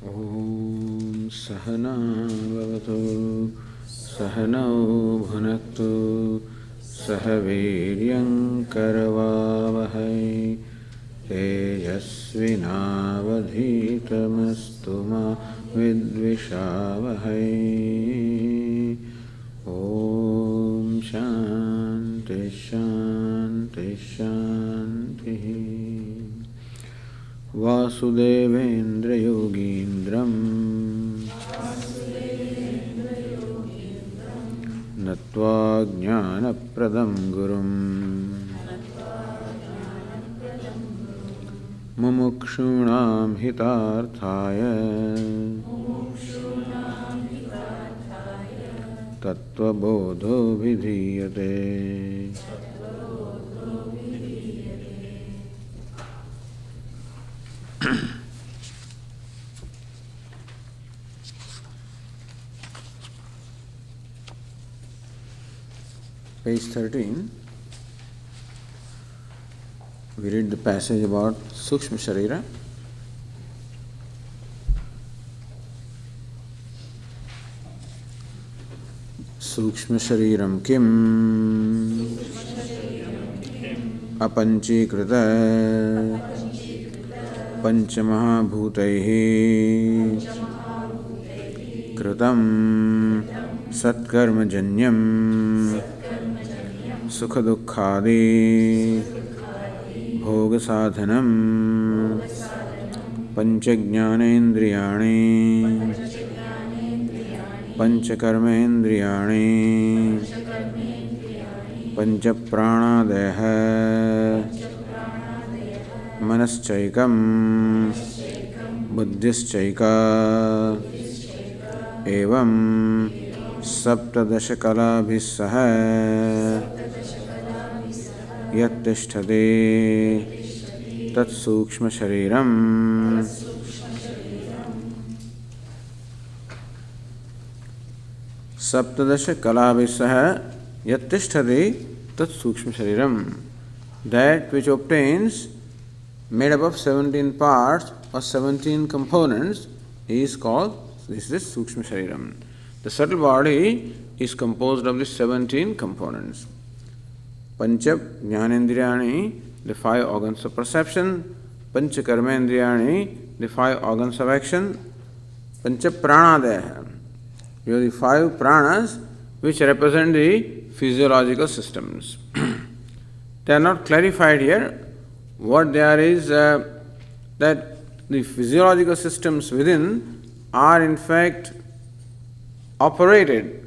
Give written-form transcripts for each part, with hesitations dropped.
Om Sahana Bhavatu Sahana Bhunaktu Sahaviryam Karavavahai Tejasvinavadhitamastu ma vidvishavahai. Om Shanti Shanti Shanti. Vasudevendra Yogindram Natva Jnana Pradam Gurum Mumukshunam Hitarthaya Tattvabodho Vidhiyate. Page 13, we read the passage about Sukshma Sharira. Sukshma Shariram Kim Apanchikrita Panchamahabhutaihi Kritam Satkarmajanyam Sukhadukhadi Bhoga Sadhanam Panchajnanendriyani Panchakarmendriyani Panchapranadeha Manaschaikam Buddhischaika Evam Saptadashakalabhissaha Yattishthate Tat Sukshma Shariram. Saptadasha Kalabhissaha Yattishthate Tat Sukshma Shariram. That which obtains, made up of 17 parts or 17 components, is called, this is Sukshma Shariram. The subtle body is composed of the 17 components. Pancha Jnanendriyani, the 5 organs of perception. Pancha Karmendriyani, the 5 organs of action. Pancha Pranadeha, you have the 5 pranas which represent the physiological systems. They are not clarified here. What there is that the physiological systems within are in fact operated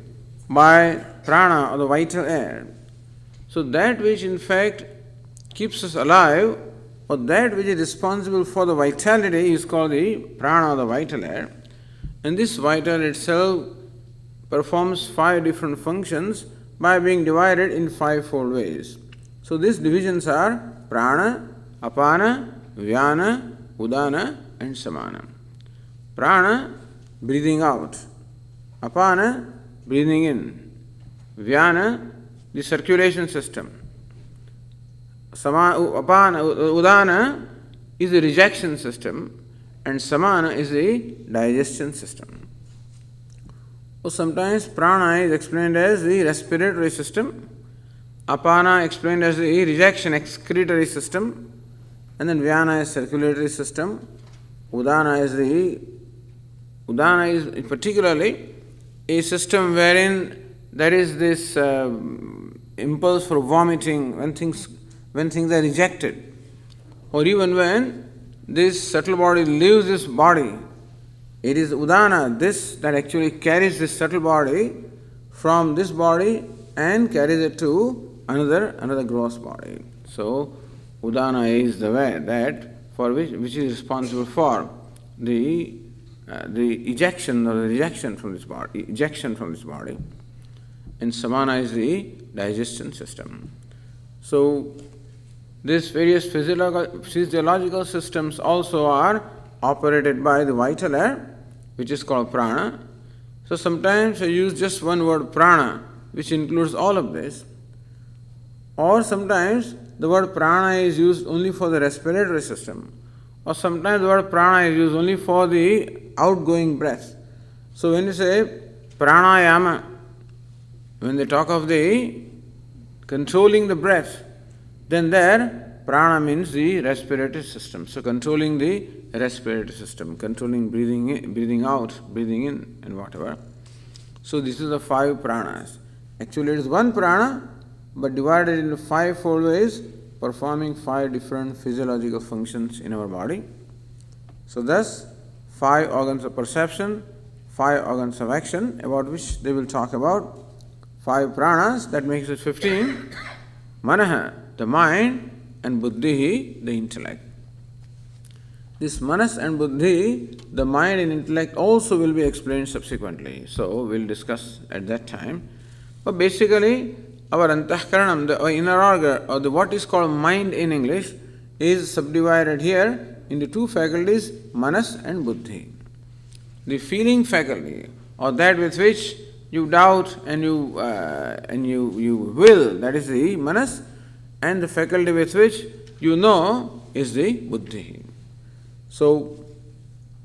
by prana or the vital air. So that which in fact keeps us alive, or that which is responsible for the vitality, is called the prana or the vital air. And this vital itself performs 5 different functions by being divided in 5-fold ways. So these divisions are prana, apana, vyana, udana and samana. Prana, breathing out. Apana, breathing in. Vyana, the circulation system. Udana is the rejection system, and samana is the digestion system. So sometimes prana is explained as the respiratory system, apana explained as the rejection excretory system, and then vyana is circulatory system. Udana is particularly a system wherein there is this impulse for vomiting when things are rejected, or even when this subtle body leaves this body. It is udana, this that actually carries this subtle body from this body and carries it to another gross body. So udana is the way that for which is responsible for the ejection or the rejection from this body, and samana is the digestion system. So these various physiological systems also are operated by the vital air, which is called prana. So sometimes I use just one word prana, which includes all of this. Or sometimes the word prana is used only for the respiratory system. Or sometimes the word prana is used only for the outgoing breath. So when you say pranayama, when they talk of the controlling the breath, then there prana means the respiratory system. So controlling the respiratory system, controlling breathing in, breathing out, breathing in, and whatever. So this is the 5 pranas. Actually it is one prana, but divided into 5-fold ways, performing 5 different physiological functions in our body. So thus 5 organs of perception, 5 organs of action, about which they will talk about. 5 pranas, that makes it 15. Manaha, the mind, and buddhi, the intellect. This manas and buddhi, the mind and intellect, also will be explained subsequently. So we'll discuss at that time. But basically, our antahkaranam, the inner organ, or the what is called mind in English, is subdivided here into 2 faculties, manas and buddhi. The feeling faculty, or that with which you doubt and you will, that is the manas, and the faculty with which you know is the buddhi. So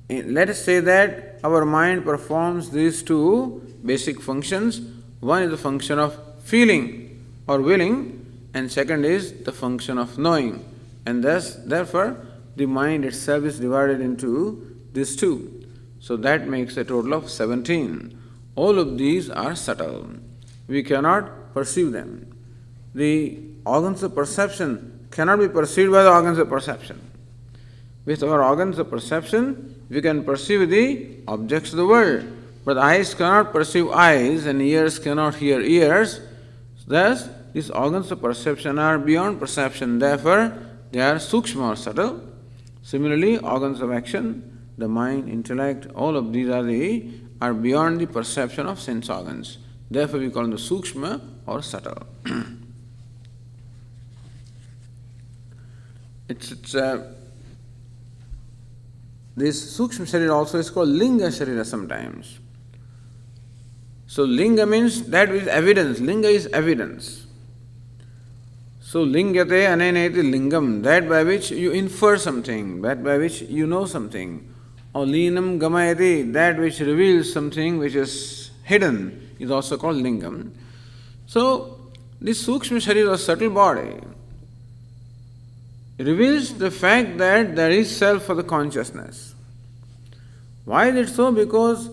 let us say that our mind performs these 2 basic functions. One is the function of feeling or willing, and second is the function of knowing. And thus, therefore, the mind itself is divided into these 2. So that makes a total of 17. All of these are subtle. We cannot perceive them. The organs of perception cannot be perceived by the organs of perception. With our organs of perception, we can perceive the objects of the world, but eyes cannot perceive eyes and ears cannot hear ears. Thus, these organs of perception are beyond perception, therefore, they are sukshma or subtle. Similarly, organs of action, the mind, intellect, all of these are beyond the perception of sense organs. Therefore, we call them the sukshma or subtle. This sukshma sharira also is called linga sharira sometimes. So linga means that which is evidence. Linga is evidence. So lingate aneneti lingam, that by which you infer something, that by which you know something. Or linam gamayati, that which reveals something which is hidden, is also called lingam. So this sukshma sharira, subtle body, reveals the fact that there is self for the consciousness. Why is it so? Because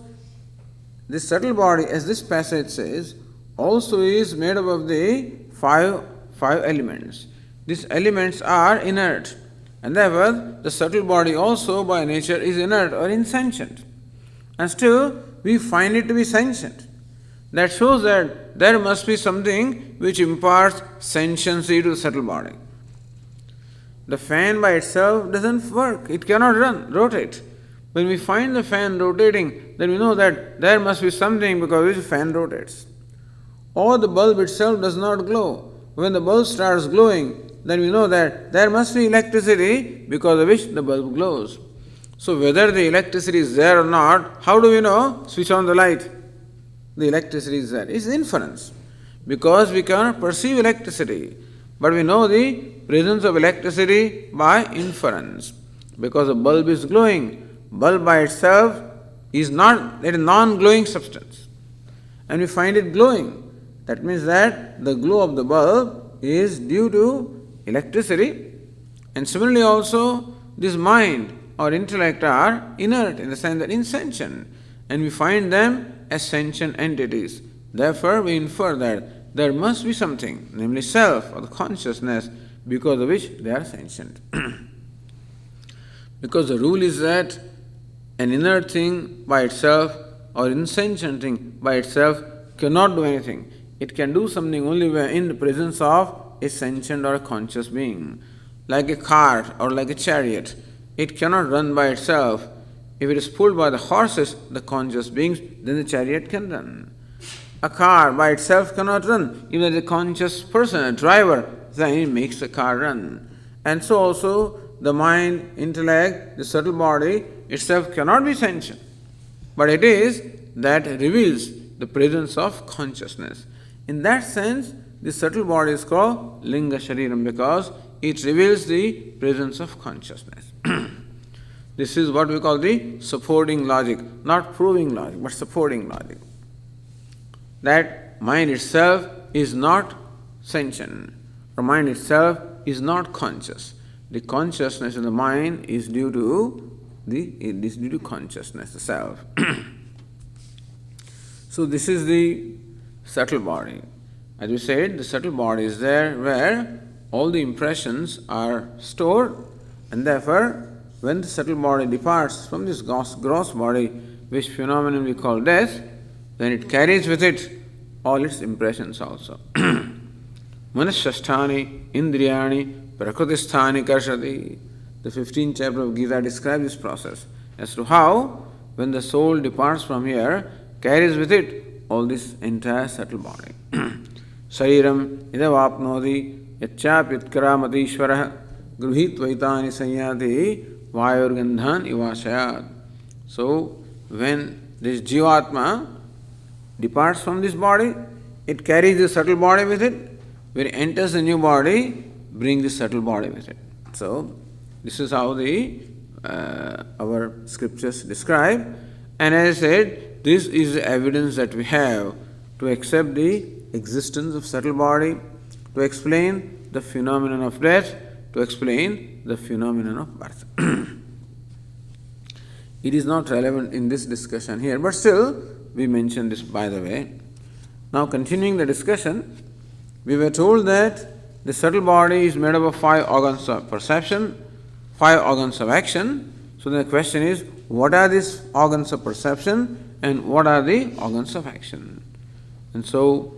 this subtle body, as this passage says, also is made up of the five elements. These elements are inert, and therefore the subtle body also by nature is inert or insentient. And still we find it to be sentient. That shows that there must be something which imparts sentiency to the subtle body. The fan by itself doesn't work, it cannot rotate. When we find the fan rotating, then we know that there must be something because which the fan rotates. Or the bulb itself does not glow. When the bulb starts glowing, then we know that there must be electricity because of which the bulb glows. So whether the electricity is there or not, how do we know? Switch on the light. The electricity is there. It's inference. Because we cannot perceive electricity, but we know the presence of electricity by inference. Because the bulb is glowing, bulb by itself is not a non-glowing substance. And we find it glowing. That means that the glow of the bulb is due to electricity. And similarly also, this mind or intellect are inert in the sense that insentient. And we find them as sentient entities. Therefore, we infer that there must be something, namely self or the consciousness, because of which they are sentient. Because the rule is that an inert thing by itself or insentient thing by itself cannot do anything. It can do something only when in the presence of a sentient or a conscious being. Like a cart or like a chariot, it cannot run by itself. If it is pulled by the horses, the conscious beings, then the chariot can run. A car by itself cannot run. Even the conscious person, a driver, then it makes the car run. And so also the mind, intellect, the subtle body itself cannot be sentient. But it is that reveals the presence of consciousness. In that sense, the subtle body is called Linga Shariram because it reveals the presence of consciousness. The This is what we call the supporting logic, not proving logic, but supporting logic. That mind itself is not sentient, or mind itself is not conscious. The consciousness in the mind is due to consciousness, the self. So this is the subtle body. As we said, the subtle body is there where all the impressions are stored, and therefore, when the subtle body departs from this gross body, which phenomenon we call death, then it carries with it all its impressions also. Manashasthani indriyani prakritisthani karshati. The 15th chapter of Gita describes this process as to how, when the soul departs from here, carries with it all this entire subtle body. Shariram idavapnodi yachapyatkaramati gruhitvaitani sanyati vayurgandhan ivashayat. So, when this Jivatma departs from this body, it carries the subtle body with it. When it enters the new body, brings the subtle body with it. So, this is how our scriptures describe. And as I said, this is the evidence that we have to accept the existence of subtle body, to explain the phenomenon of death, to explain the phenomenon of birth. It is not relevant in this discussion here, but still we mention this by the way. Now continuing the discussion, we were told that the subtle body is made up of 5 organs of perception, 5 organs of action. So the question is, what are these organs of perception and what are the organs of action? And so,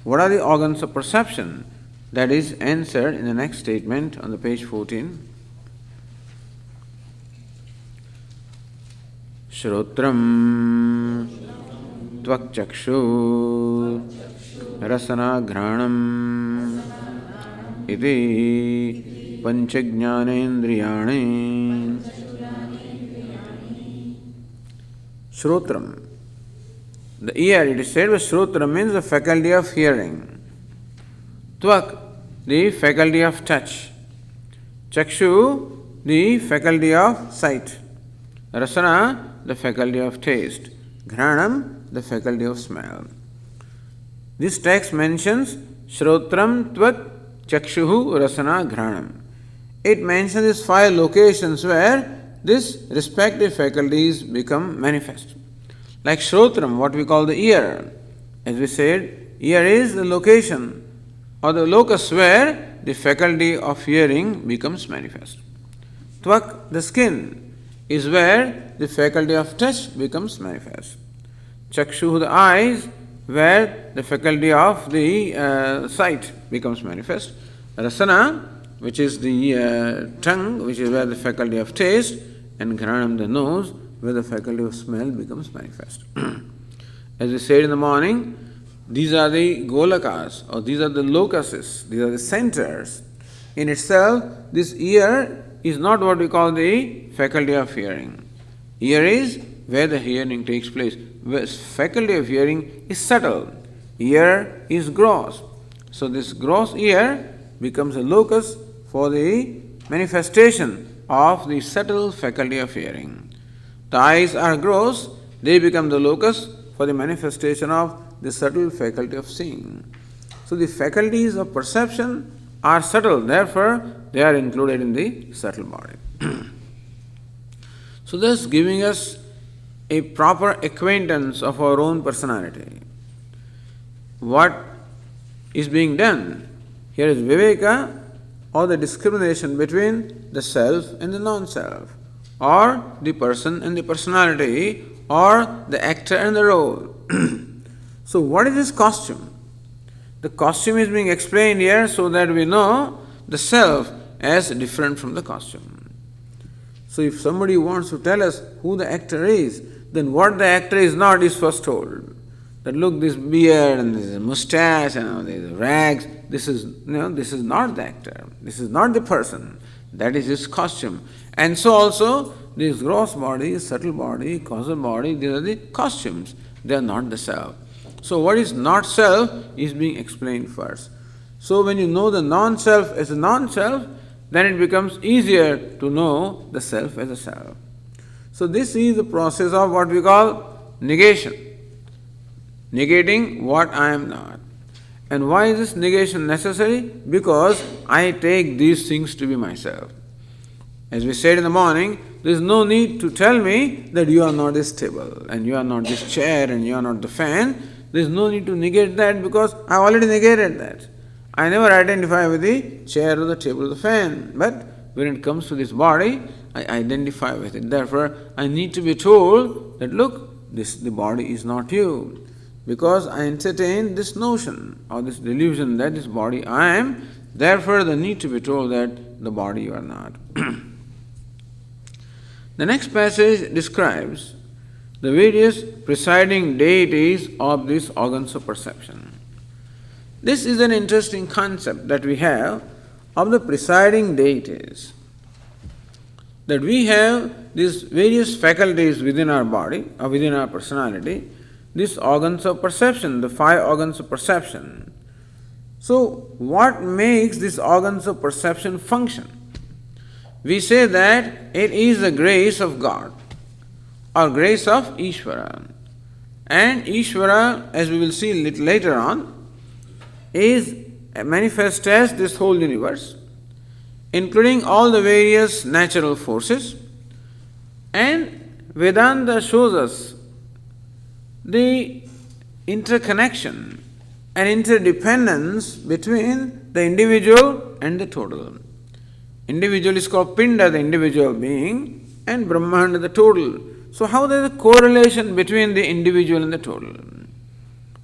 what are the organs of perception? That is answered in the next statement on the page 14. Shrotram tvakchakshu rasana ghranam iti panchajnanendriyani. Shrotram. The ear, it is said, was Shrotram means the faculty of hearing. Tvak, the faculty of touch. Chakshu, the faculty of sight. Rasana, the faculty of taste. Ghranam, the faculty of smell. This text mentions Shrotram, Tvat, Chakshuhu, Rasana, Ghranam. It mentions these 5 locations where these respective faculties become manifest. Like Shrotram, what we call the ear. As we said, ear is the location or the locus where the faculty of hearing becomes manifest. Tvak, the skin, is where the faculty of touch becomes manifest. Chakshu, the eyes, where the faculty of the sight becomes manifest. Rasana, which is the tongue, which is where the faculty of taste, and Ghranam, the nose, where the faculty of smell becomes manifest. As we said in the morning, these are the golakas, or these are the locuses, these are the centers. In itself, this ear is not what we call the faculty of hearing. Ear is where the hearing takes place. Where faculty of hearing is subtle. Ear is gross. So this gross ear becomes a locus for the manifestation of the subtle faculty of hearing. The eyes are gross, they become the locus for the manifestation of the subtle faculty of seeing. So the faculties of perception are subtle, therefore they are included in the subtle body. So thus giving us a proper acquaintance of our own personality. What is being done? Here is Viveka, or the discrimination between the self and the non-self, or the person and the personality, or the actor and the role. So what is this costume? The costume is being explained here so that we know the self as different from the costume. So if somebody wants to tell us who the actor is, then what the actor is not is first told. That look, this beard and this mustache and these rags, this is not the actor. This is not the person. That is his costume. And so also, this gross body, subtle body, causal body, these are the costumes. They are not the self. So what is not self is being explained first. So when you know the non-self as a non-self, then it becomes easier to know the self as a self. So this is the process of what we call negation. Negating what I am not. And why is this negation necessary? Because I take these things to be myself. As we said in the morning, there is no need to tell me that you are not this table, and you are not this chair, and you are not the fan. There is no need to negate that because I already negated that. I never identify with the chair or the table or the fan. But when it comes to this body, I identify with it. Therefore, I need to be told that look, the body is not you. Because I entertain this notion or this delusion that this body I am, therefore the need to be told that the body you are not. The next passage describes the various presiding deities of these organs of perception. This is an interesting concept that we have of the presiding deities. That we have these various faculties within our body or within our personality, these organs of perception, the 5 organs of perception. So, what makes these organs of perception function? We say that it is the grace of God or grace of Ishvara. And Ishvara, as we will see a little later on, is manifest as this whole universe, including all the various natural forces. And Vedanta shows us the interconnection and interdependence between the individual and the total. Individual is called Pinda, the individual being, and Brahmanda, the total. So how there is a correlation between the individual and the total?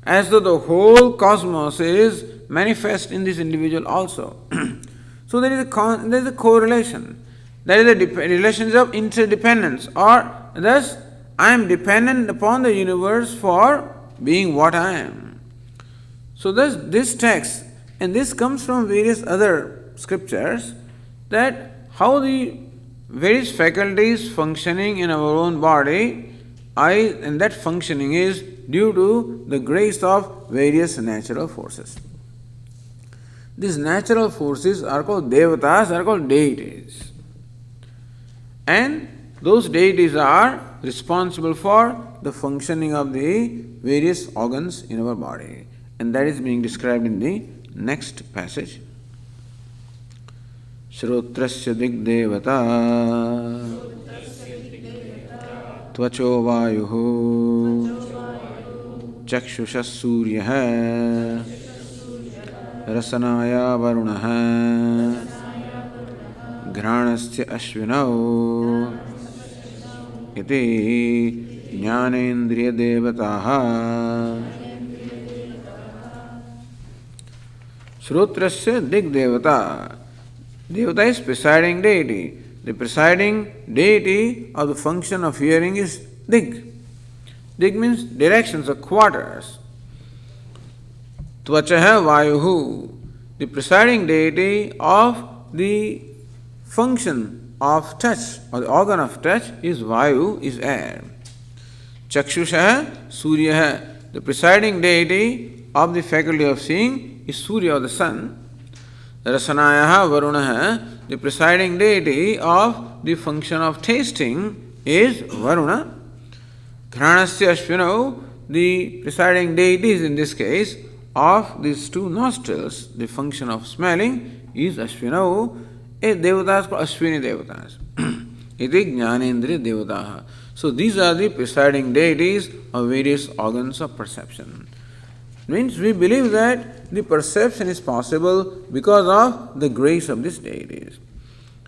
As though the whole cosmos is manifest in this individual also. So there is a correlation. There is a relationship of interdependence, or thus I am dependent upon the universe for being what I am. So thus this text, and this comes from various other scriptures, that how the various faculties functioning in our own body, and that functioning is due to the grace of various natural forces. These natural forces are called devatas, are called deities. And those deities are responsible for the functioning of the various organs in our body. And that is being described in the next passage. Shrotrasya digdevata tvacho vayuhu chakshusha suryaha rasanaya varunaha घ्राणस्य अश्विनौ इति ज्ञानेन्द्रिय देवताः. Shrotrasya digdevata. Devata is presiding deity. The presiding deity of the function of hearing is dig. Dig means directions or quarters. Tvachaha vayuhu. The presiding deity of the function of touch or the organ of touch is vayu, is air. Chakshusha suryaha. The presiding deity of the faculty of seeing is Surya or the sun. Rasanayaha varunaha. The presiding deity of the function of tasting is Varuna. Ghranasya ashvinau. The presiding deities in this case of these 2 nostrils, the function of smelling is Ashvinau. A devatas called Ashwini devatas. Iti jnanendriya devataha. So these are the presiding deities of various organs of perception. Means we believe that the perception is possible because of the grace of these deities.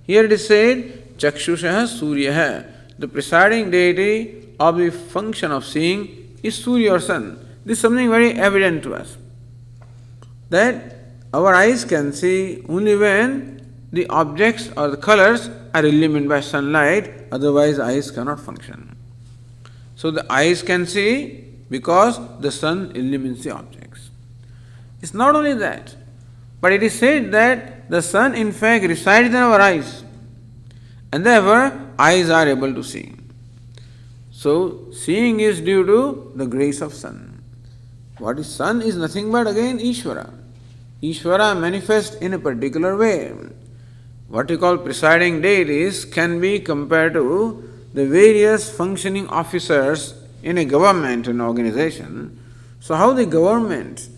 Here it is said, Chakshushaha Suryaha. The presiding deity of the function of seeing is Surya or sun. This is something very evident to us. That our eyes can see only when the objects or the colors are illumined by sunlight, otherwise eyes cannot function. So the eyes can see because the sun illumines the objects. It's not only that, but it is said that the sun in fact resides in our eyes, and therefore eyes are able to see. So seeing is due to the grace of sun. What is sun is nothing but again Ishvara. Ishvara manifests in a particular way. What you call presiding deities can be compared to the various functioning officers in a government and organization, so how the government,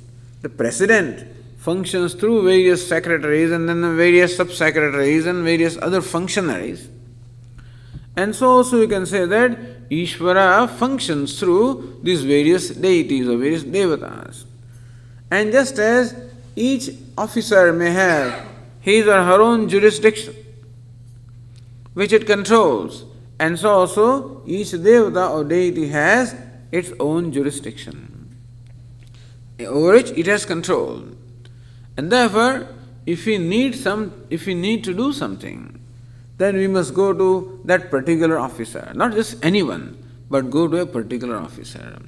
the president, functions through various secretaries and then the various sub-secretaries and various other functionaries. And so also you can say that Ishvara functions through these various deities or various devatas. And just as each officer may have his or her own jurisdiction, which it controls, and so also each devata or deity has its own jurisdiction, over which it has control. And therefore, if we need to do something, then we must go to that particular officer, not just anyone, but go to a particular officer.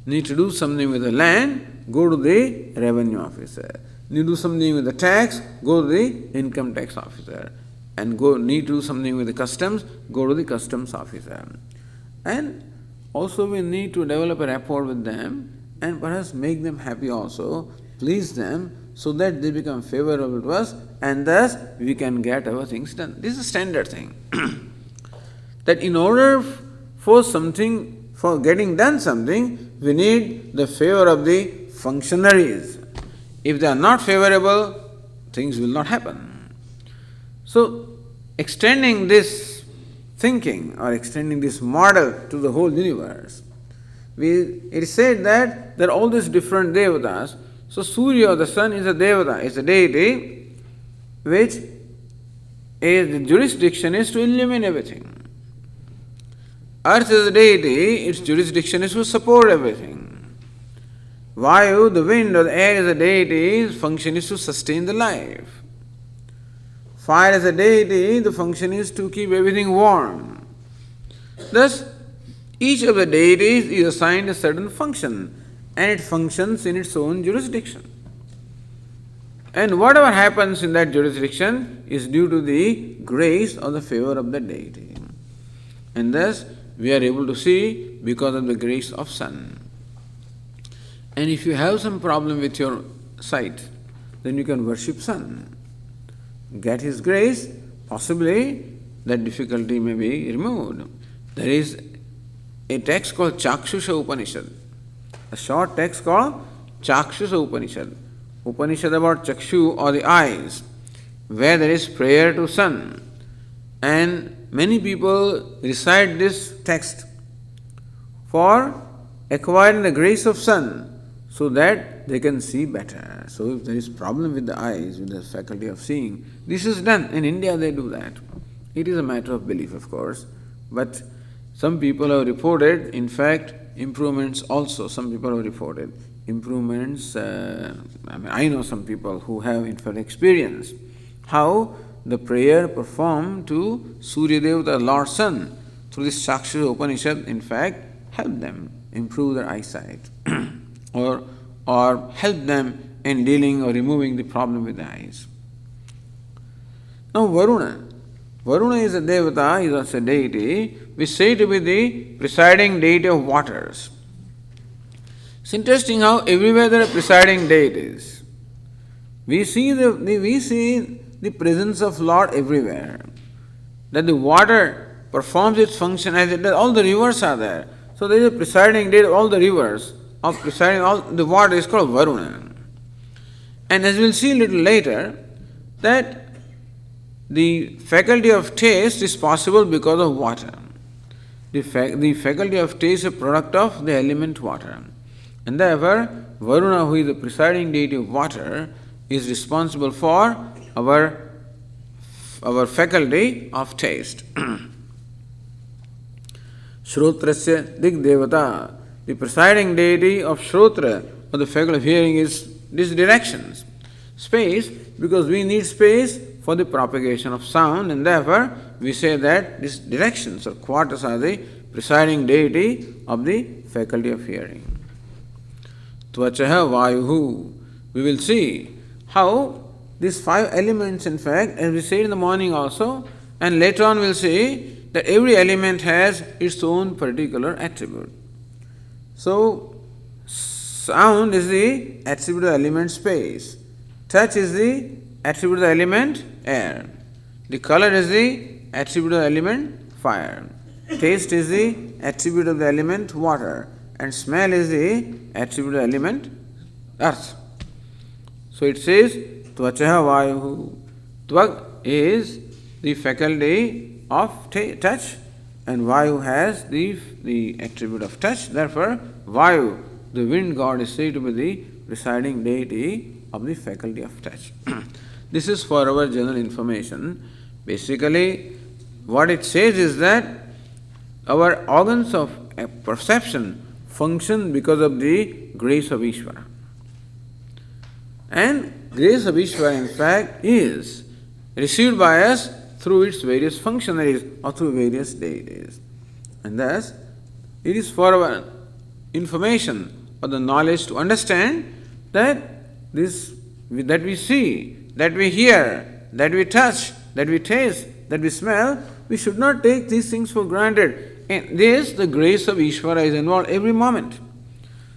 Need to do something with the land, go to the revenue officer. Need to do something with the tax, go to the income tax officer. And need to do something with the customs, go to the customs officer. And also we need to develop a rapport with them and perhaps make them happy also, please them, so that they become favorable to us and thus we can get our things done. This is a standard thing. That in order for getting done something, we need the favor of the functionaries. If they are not favorable, things will not happen. So, extending this thinking or extending this model to the whole universe, it is said that there are all these different devatas. So Surya, the sun, is a devata, is a deity which the jurisdiction is to illumine everything. Earth is a deity, its jurisdiction is to support everything. Vayu, the wind or the air, is a deity, its function is to sustain the life. Fire is a deity, the function is to keep everything warm. Thus, each of the deities is assigned a certain function, and it functions in its own jurisdiction. And whatever happens in that jurisdiction is due to the grace or the favor of the deity. And thus we are able to see because of the grace of sun. And if you have some problem with your sight, then you can worship sun. Get his grace, possibly that difficulty may be removed. There is a text called Chakshusha Upanishad. A short text called Chakshusha Upanishad. Upanishad about Chakshu or the eyes, where there is prayer to sun. And many people recite this text for acquiring the grace of sun so that they can see better. So if there is problem with the eyes, with the faculty of seeing, this is done. In India they do that. It is a matter of belief, of course, but some people have reported, in fact, improvements also. Some people have reported improvements. I know some people who have in fact experienced how the prayer performed to Surya Devata, Lord Sun, through this Chakshusha Upanishad, in fact, helped them improve their eyesight or help them in dealing or removing the problem with the eyes. Now Varuna. Varuna is a devata, is also a deity, which is said to be the presiding deity of waters. It's interesting how everywhere there are presiding deities. We see the presence of Lord everywhere. That the water performs its function as it does. All the rivers are there. So there is a presiding deity of all the rivers. Of presiding all the water is called Varuna. And as we'll see a little later, that the faculty of taste is possible because of water. The faculty of taste is a product of the element water. And therefore, Varuna, who is the presiding deity of water, is responsible for our faculty of taste. Shrotrasya Dig Devata, the presiding deity of Shrotra, or the faculty of hearing, is these directions. Space, because we need space for the propagation of sound, and therefore we say that these directions or quarters are the presiding deity of the faculty of hearing. Tvachaha Vayuhu. We will see how these 5 elements, in fact, as we said in the morning also, and later on we'll see that every element has its own particular attribute. So, sound is the attribute of the element space. Touch is the attribute of the element air. The color is the attribute of the element fire. taste is the attribute of the element water, and smell is the attribute of the element earth. So it says, Tvachaha Vayu. Tvag is the faculty of touch, and Vayu has the attribute of touch. Therefore, Vayu, the wind god, is said to be the presiding deity of the faculty of touch. This is for our general information. Basically, what it says is that our organs of perception function because of the grace of Ishvara. And grace of Ishvara, in fact, is received by us through its various functionaries or through various deities. And thus, it is for our information or the knowledge to understand that that we see, that we hear, that we touch, that we taste, that we smell, we should not take these things for granted. In this, the grace of Ishvara is involved every moment.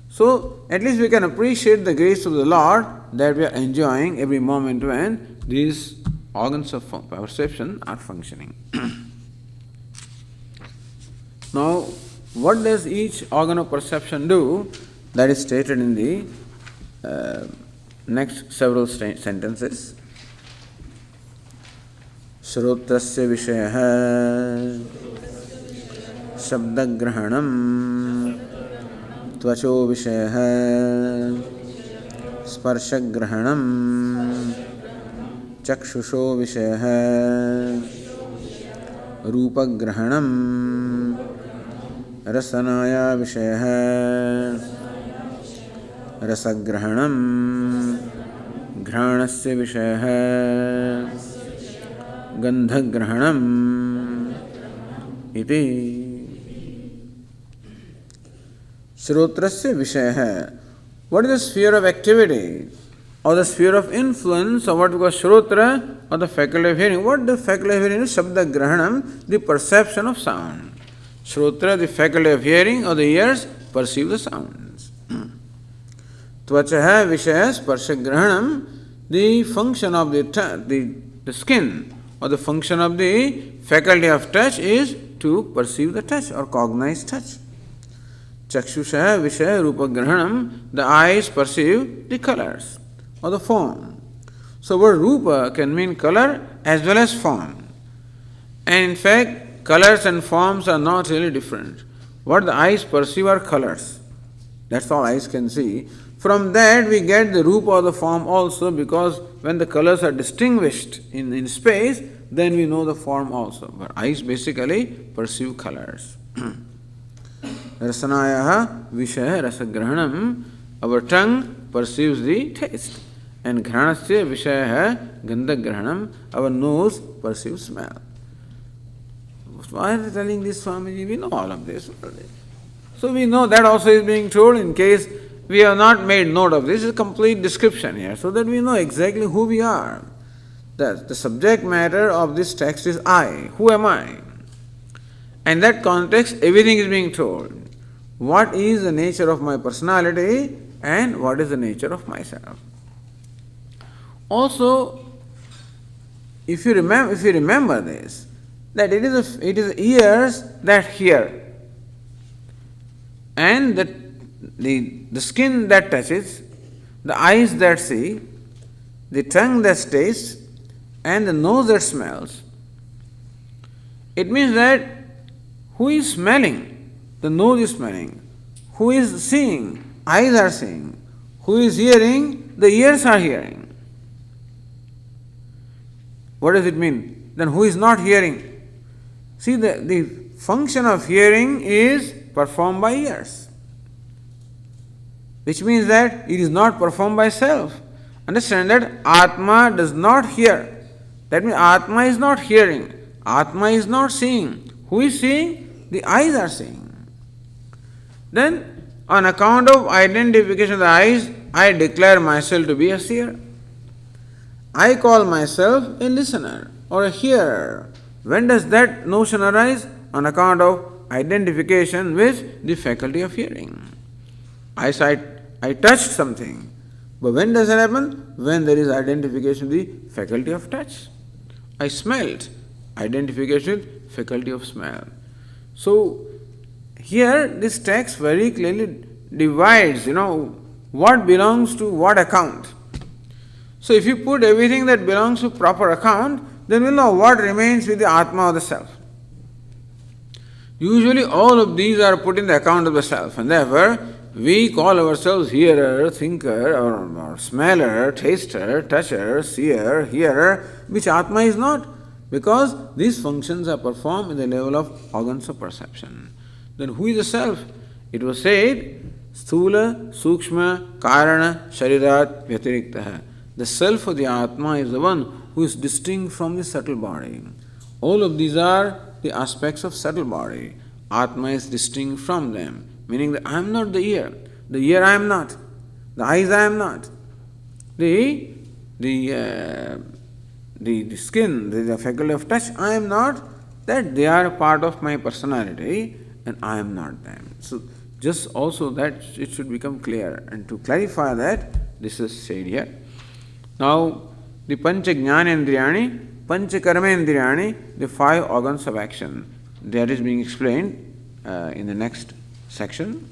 So, at least we can appreciate the grace of the Lord that we are enjoying every moment when these organs of perception are functioning. Now, what does each organ of perception do? That is stated in the next several sentences. Shrotrasya vishayah shabdagrahanam tvacho vishayah sparshagrahanam chakshusho vishayah rupagrahanam rasanaya vishayah rasagrahanam घ्राणस्य विषयः गन्धग्रहणम् इति श्रोत्रस्य विषयः. What is the sphere of activity or the sphere of influence of what we call shrotra or the faculty of hearing? What the faculty of hearing is? Shabda grahanam, the perception of sound. Shrotra, the faculty of hearing or the ears, perceive the sounds. Tvachaha vishaya sparsha grahanam, the function of the skin or the function of the faculty of touch is to perceive the touch or cognize touch. Chakshusha vishaya rupa grahanam, the eyes perceive the colors or the form. So word rupa can mean color as well as form. And in fact, colors and forms are not really different. What the eyes perceive are colors. That's all eyes can see. From that we get the rupa or the form also, because when the colors are distinguished in space, then we know the form also. But eyes basically perceive colors. Rasanayaha vishaya rasagrahanam, our tongue perceives the taste. And granasya vishaya gandhagrahanam, our nose perceives smell. Why are they telling this, Swamiji? We know all of this already. So we know that also is being told in case we have not made note of this. It's a complete description here, so that we know exactly who we are. That the subject matter of this text is I. Who am I? And that context, everything is being told. What is the nature of my personality and what is the nature of myself? Also, if you remember this, that it is ears that hear, and the skin that touches, the eyes that see, the tongue that tastes, and the nose that smells. It means that who is smelling? The nose is smelling. Who is seeing? Eyes are seeing. Who is hearing? The ears are hearing. What does it mean? Then who is not hearing? See, the function of hearing is performed by ears, which means that it is not performed by self. Understand that Atma does not hear. That means Atma is not hearing. Atma is not seeing. Who is seeing? The eyes are seeing. Then, on account of identification of the eyes, I declare myself to be a seer. I call myself a listener or a hearer. When does that notion arise? On account of identification with the faculty of hearing. I touched something. But when does that happen? When there is identification with the faculty of touch. I smelled. Identification with faculty of smell. So here this text very clearly divides, what belongs to what account. So if you put everything that belongs to proper account, then we'll know what remains with the Atma or the self. Usually all of these are put in the account of the self, and therefore we call ourselves hearer, thinker, or smeller, taster, toucher, seer, hearer, which Atma is not, because these functions are performed at the level of organs of perception. Then who is the self? It was said, Sthula, Sukshma, Karana, Sharirat, Vyatiriktaha. The self of the Atma is the one who is distinct from the subtle body. All of these are the aspects of subtle body. Atma is distinct from them, meaning that I am not the ear I am not, the eyes I am not, the skin, the faculty of touch I am not, that they are a part of my personality and I am not them. So just also that it should become clear, and to clarify that, this is said here. Now, the Pancha Jnanendriyani, Pancha Karmendriyani, the 5 organs of action, that is being explained in the next section.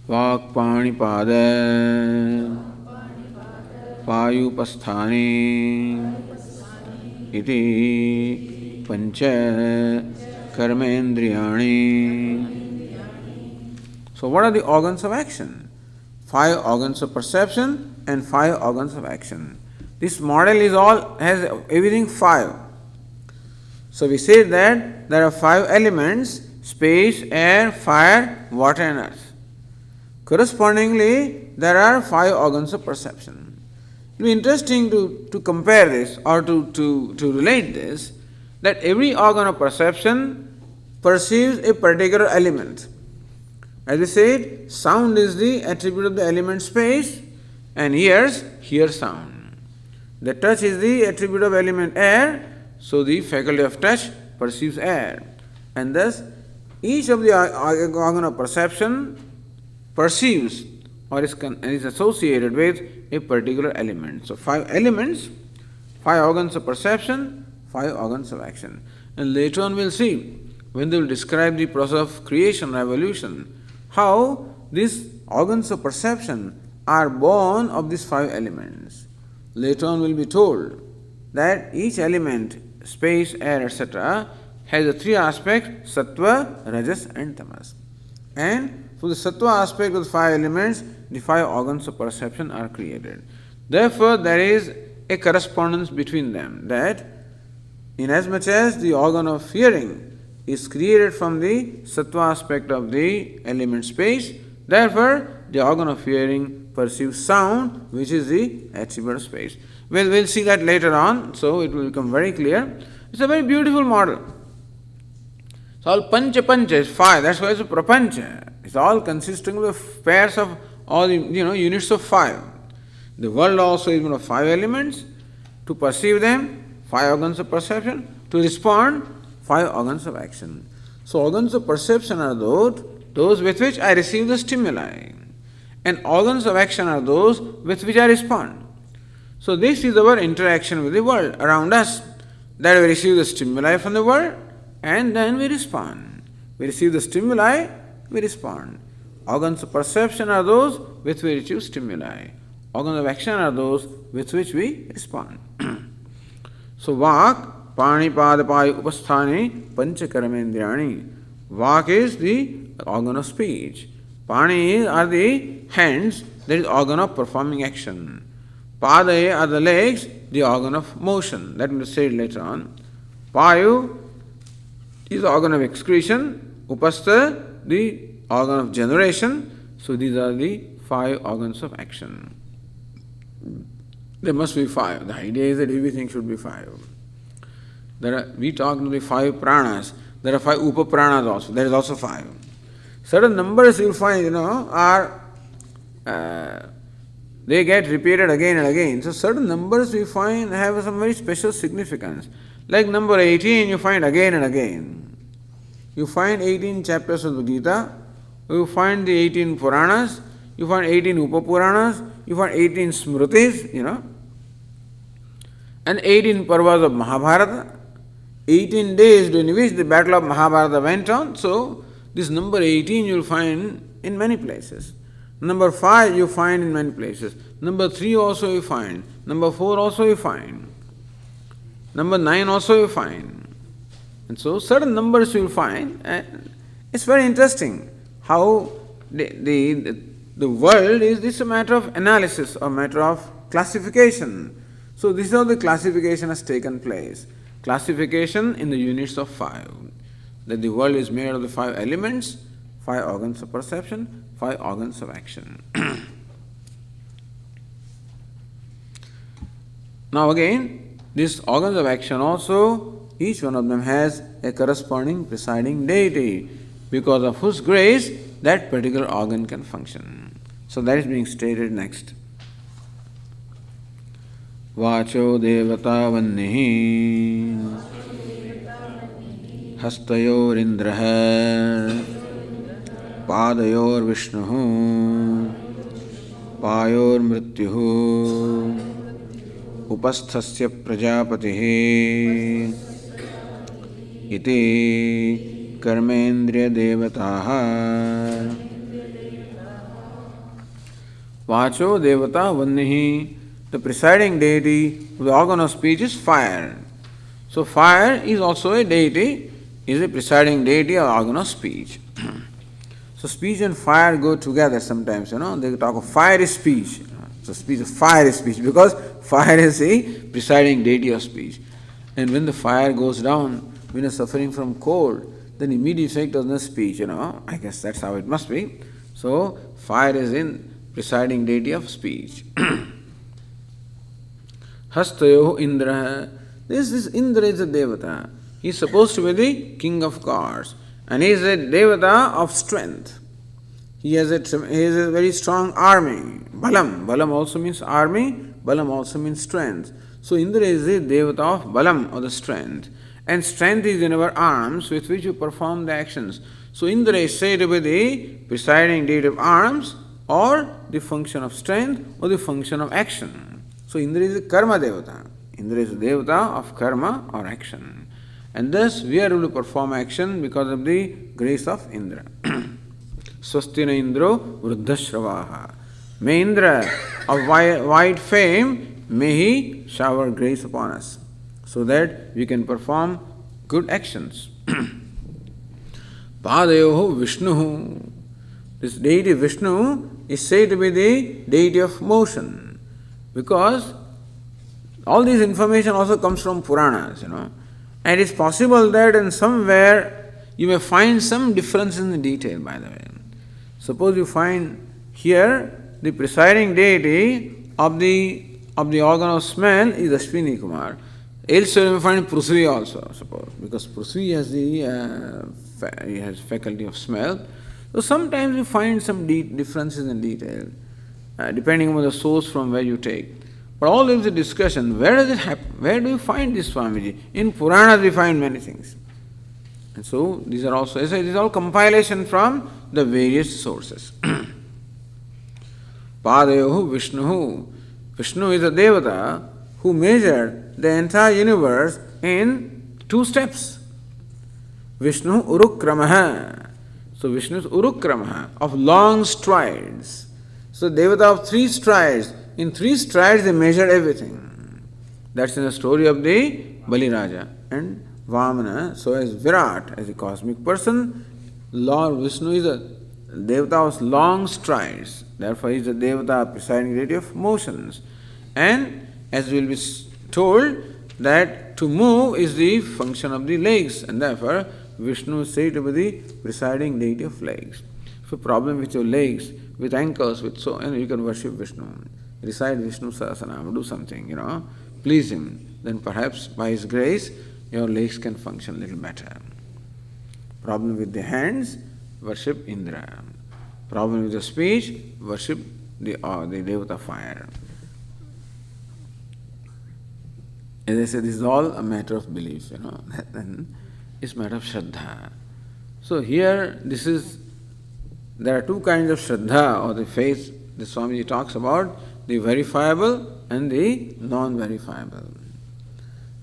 Vak Panipada Payupasthani Iti Pancha Karmendriyani. So what are the organs of action? 5 organs of perception and 5 organs of action. This model has everything 5. So we say that there are 5 elements: space, air, fire, water and earth. Correspondingly, there are 5 organs of perception. It will be interesting to compare this or to relate this, that every organ of perception perceives a particular element. As we said, sound is the attribute of the element space, and ears hear sound. The touch is the attribute of element air, so the faculty of touch perceives air. And thus, each of the organ of perception perceives or is associated with a particular element. So 5 elements, 5 organs of perception, 5 organs of action. And later on we'll see, when they will describe the process of creation, evolution, how these organs of perception are born of these 5 elements. Later on we'll be told that each element, space, air, etc., has the 3 aspects: sattva, rajas and tamas. And from the sattva aspect of the 5 elements, the 5 organs of perception are created. Therefore, there is a correspondence between them, that inasmuch as the organ of hearing is created from the sattva aspect of the element space, therefore the organ of hearing perceives sound, which is the attribute of space. We'll see that later on, so it will become very clear. It's a very beautiful model. It's all pancha, is 5, that's why it's a prapancha. It's all consisting of pairs of all the units of 5. The world also is made of 5 elements. To perceive them, 5 organs of perception. To respond, 5 organs of action. So organs of perception are those with which I receive the stimuli, and organs of action are those with which I respond. So this is our interaction with the world around us, that we receive the stimuli from the world and then we respond. We receive the stimuli, we respond. Organs of perception are those with which we receive stimuli. Organs of action are those with which we respond. So Vak, Pani, Pada, Payu, Upasthani, Pancha Karmendriyani. Vak is the organ of speech. Pani are the hands, that is organ of performing action. Pada are the legs, the organ of motion. That will be said later on. Payu is the organ of excretion. Upastha, the organ of generation. So these are the 5 organs of action. There must be 5. The idea is that everything should be 5. We talk to the 5 pranas. There are 5 upapranas also. There is also 5. Certain numbers you will find, are they get repeated again and again. So certain numbers we find have some very special significance. Like number 18 you find again and again. You find 18 chapters of the Gita. You find the 18 Puranas. You find 18 Upapuranas. You find 18 Smritis, and 18 Parvas of Mahabharata. 18 days during which the battle of Mahabharata went on. So, this number 18 you will find in many places. Number 5 you find in many places. Number 3 also you find. Number 4 also you find. Number 9 also you find. And so, certain numbers you will find. And it's very interesting how the world is this a matter of analysis or matter of classification. So, this is how the classification has taken place. Classification in the units of 5. That the world is made of the 5 elements, 5 organs of perception, 5 organs of action. Now again, these organs of action also, each one of them has a corresponding presiding deity, because of whose grace that particular organ can function. So that is being stated next. Vacho devata vannihi hastayorindraha padayor vishnuhu payor mrityuhu upasthasya prajapatihi iti karmendriya devataha. Vacho devata vannihi. The presiding deity of the organ of speech is fire. So fire is also a deity, is a presiding deity of organ of speech. So speech and fire go together sometimes, they talk of fire is speech. So speech of fire is speech, because fire is a presiding deity of speech. And when the fire goes down, when you're suffering from cold, then immediate effect of the speech, I guess that's how it must be. So fire is in presiding deity of speech. Hastayo Indra. This Indra is a devata. He is supposed to be the king of gods. And he is a devata of strength. He has a very strong army. Balam. Balam also means army. Balam also means strength. So Indra is the devata of Balam, or the strength. And strength is in our arms with which you perform the actions. So Indra is said to be the presiding deity of arms, or the function of strength, or the function of action. So Indra is a karma devata. Indra is a devata of karma or action. And thus we are able to perform action because of the grace of Indra. Swastina Indro Vruddhashravaha. May Indra of wide fame, may he shower grace upon us, so that we can perform good actions. Padayoho Vishnu. This deity Vishnu is said to be the deity of motion. Because all this information also comes from Puranas, And it is possible that in somewhere you may find some difference in the detail, by the way. Suppose you find here the presiding deity of the organ of smell is Ashwini Kumar. Elsewhere you may find Prithvi also, suppose, because Prithvi has has faculty of smell. So sometimes you find some differences in detail, depending on the source from where you take. But all is a discussion. Where does it happen? Where do you find this, Swamiji? In Puranas we find many things. And so these are also, this is all compilation from the various sources. Padayohu Vishnu. Vishnu is a devata who measured the entire universe in 2 steps. Vishnu Urukramaha. So Vishnu is Urukramaha, of long strides. So devata of 3 strides. In 3 strides they measured everything. That's in the story of the Bali Raja. And Vamana, so as Virat, as a cosmic person, Lord Vishnu is a devata of long strides. Therefore he is a devata presiding deity of motions. And as will be told, that to move is the function of the legs, and therefore Vishnu is said to be the presiding deity of legs. If a problem with your legs, with ankles, with so, you can worship Vishnu. Recite Vishnu Sahasranama, do something, please him. Then perhaps by his grace, your legs can function a little better. Problem with the hands, worship Indra. Problem with the speech, worship the devata fire. As I said, this is all a matter of belief, Then it's a matter of Shraddha. So here, there are 2 kinds of Shraddha, or the faith the Swamiji talks about, the verifiable and the non-verifiable.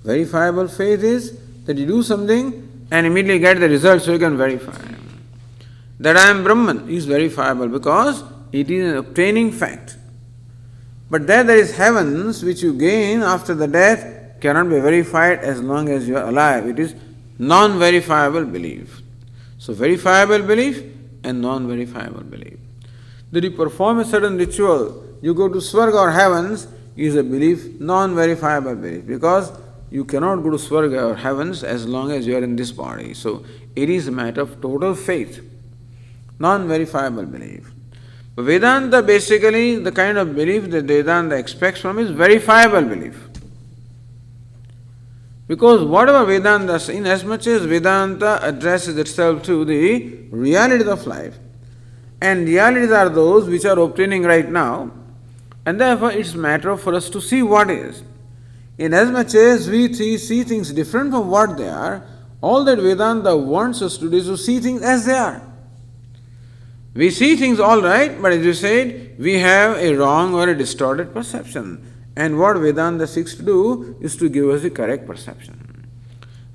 Verifiable faith is that you do something and immediately get the result so you can verify. That I am Brahman is verifiable because it is an obtaining fact. But there is heavens which you gain after the death cannot be verified as long as you are alive. It is non-verifiable belief. So verifiable belief and non-verifiable belief. That you perform a certain ritual, you go to Swarga or heavens is a belief, non-verifiable belief, because you cannot go to Swarga or heavens as long as you are in this body. So it is a matter of total faith, non-verifiable belief. But Vedanta, basically the kind of belief that Vedanta expects from is verifiable belief. Because whatever Vedanta says, in as much as Vedanta addresses itself to the realities of life, and realities are those which are obtaining right now, and therefore it's a matter for us to see what is. In as much as we see things different from what they are, all that Vedanta wants us to do is to see things as they are. We see things all right, but as you said, we have a wrong or a distorted perception. And what Vedanta seeks to do is to give us the correct perception.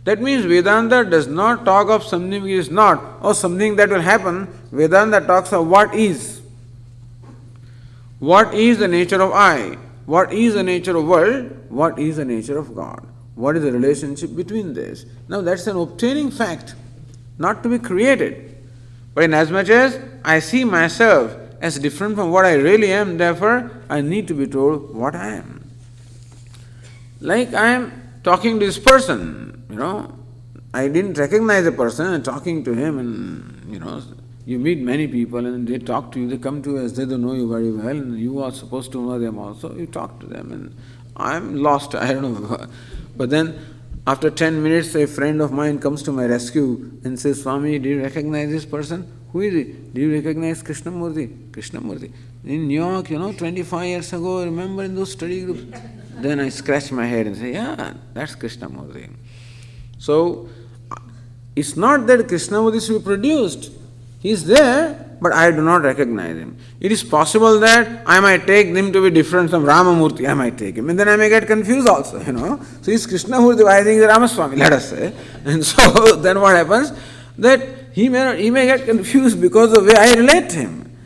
That means Vedanta does not talk of something which is not or something that will happen. Vedanta talks of what is. What is the nature of I? What is the nature of world? What is the nature of God? What is the relationship between this? Now that's an obtaining fact, not to be created. But in as much as I see myself as different from what I really am, therefore I need to be told what I am. Like I am talking to this person, I didn't recognize the person and talking to him, and you meet many people and they talk to you, they come to you as they don't know you very well, and you are supposed to know them also. You talk to them and I'm lost, I don't know. But then after 10 minutes a friend of mine comes to my rescue and says, Swami, do you recognize this person? Who is it? Do you recognize Krishnamurti? Krishnamurti. In New York, 25 years ago, remember in those study groups? Then I scratch my head and say, yeah, that's Krishnamurti. So, it's not that Krishnamurti should be produced. He is there, but I do not recognize him. It is possible that I might take him to be different from Ramamurti, I might take him. And then I may get confused also, So he's Krishnamurti, I think he's Ramaswamy, let us say. And so then what happens? That he may get confused because of the way I relate to him.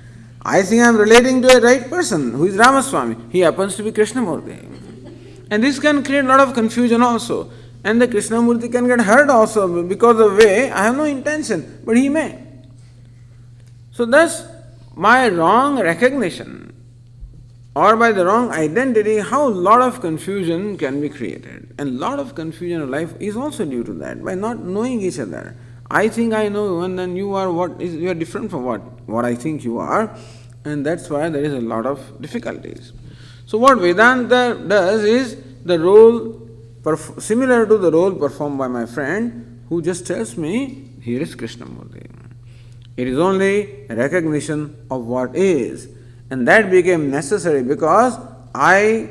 I think I am relating to a right person who is Ramaswamy. He happens to be Krishnamurti. And this can create a lot of confusion also. And the Krishnamurti can get hurt also because of the way I have no intention, but he may. So thus, by wrong recognition or by the wrong identity, how a lot of confusion can be created. And a lot of confusion in life is also due to that, by not knowing each other. I think I know you, and then you are different from what I think you are, and that's why there is a lot of difficulties. So what Vedanta does is the role similar to the role performed by my friend who just tells me, here is Krishnamurti. It is only a recognition of what is, and that became necessary because I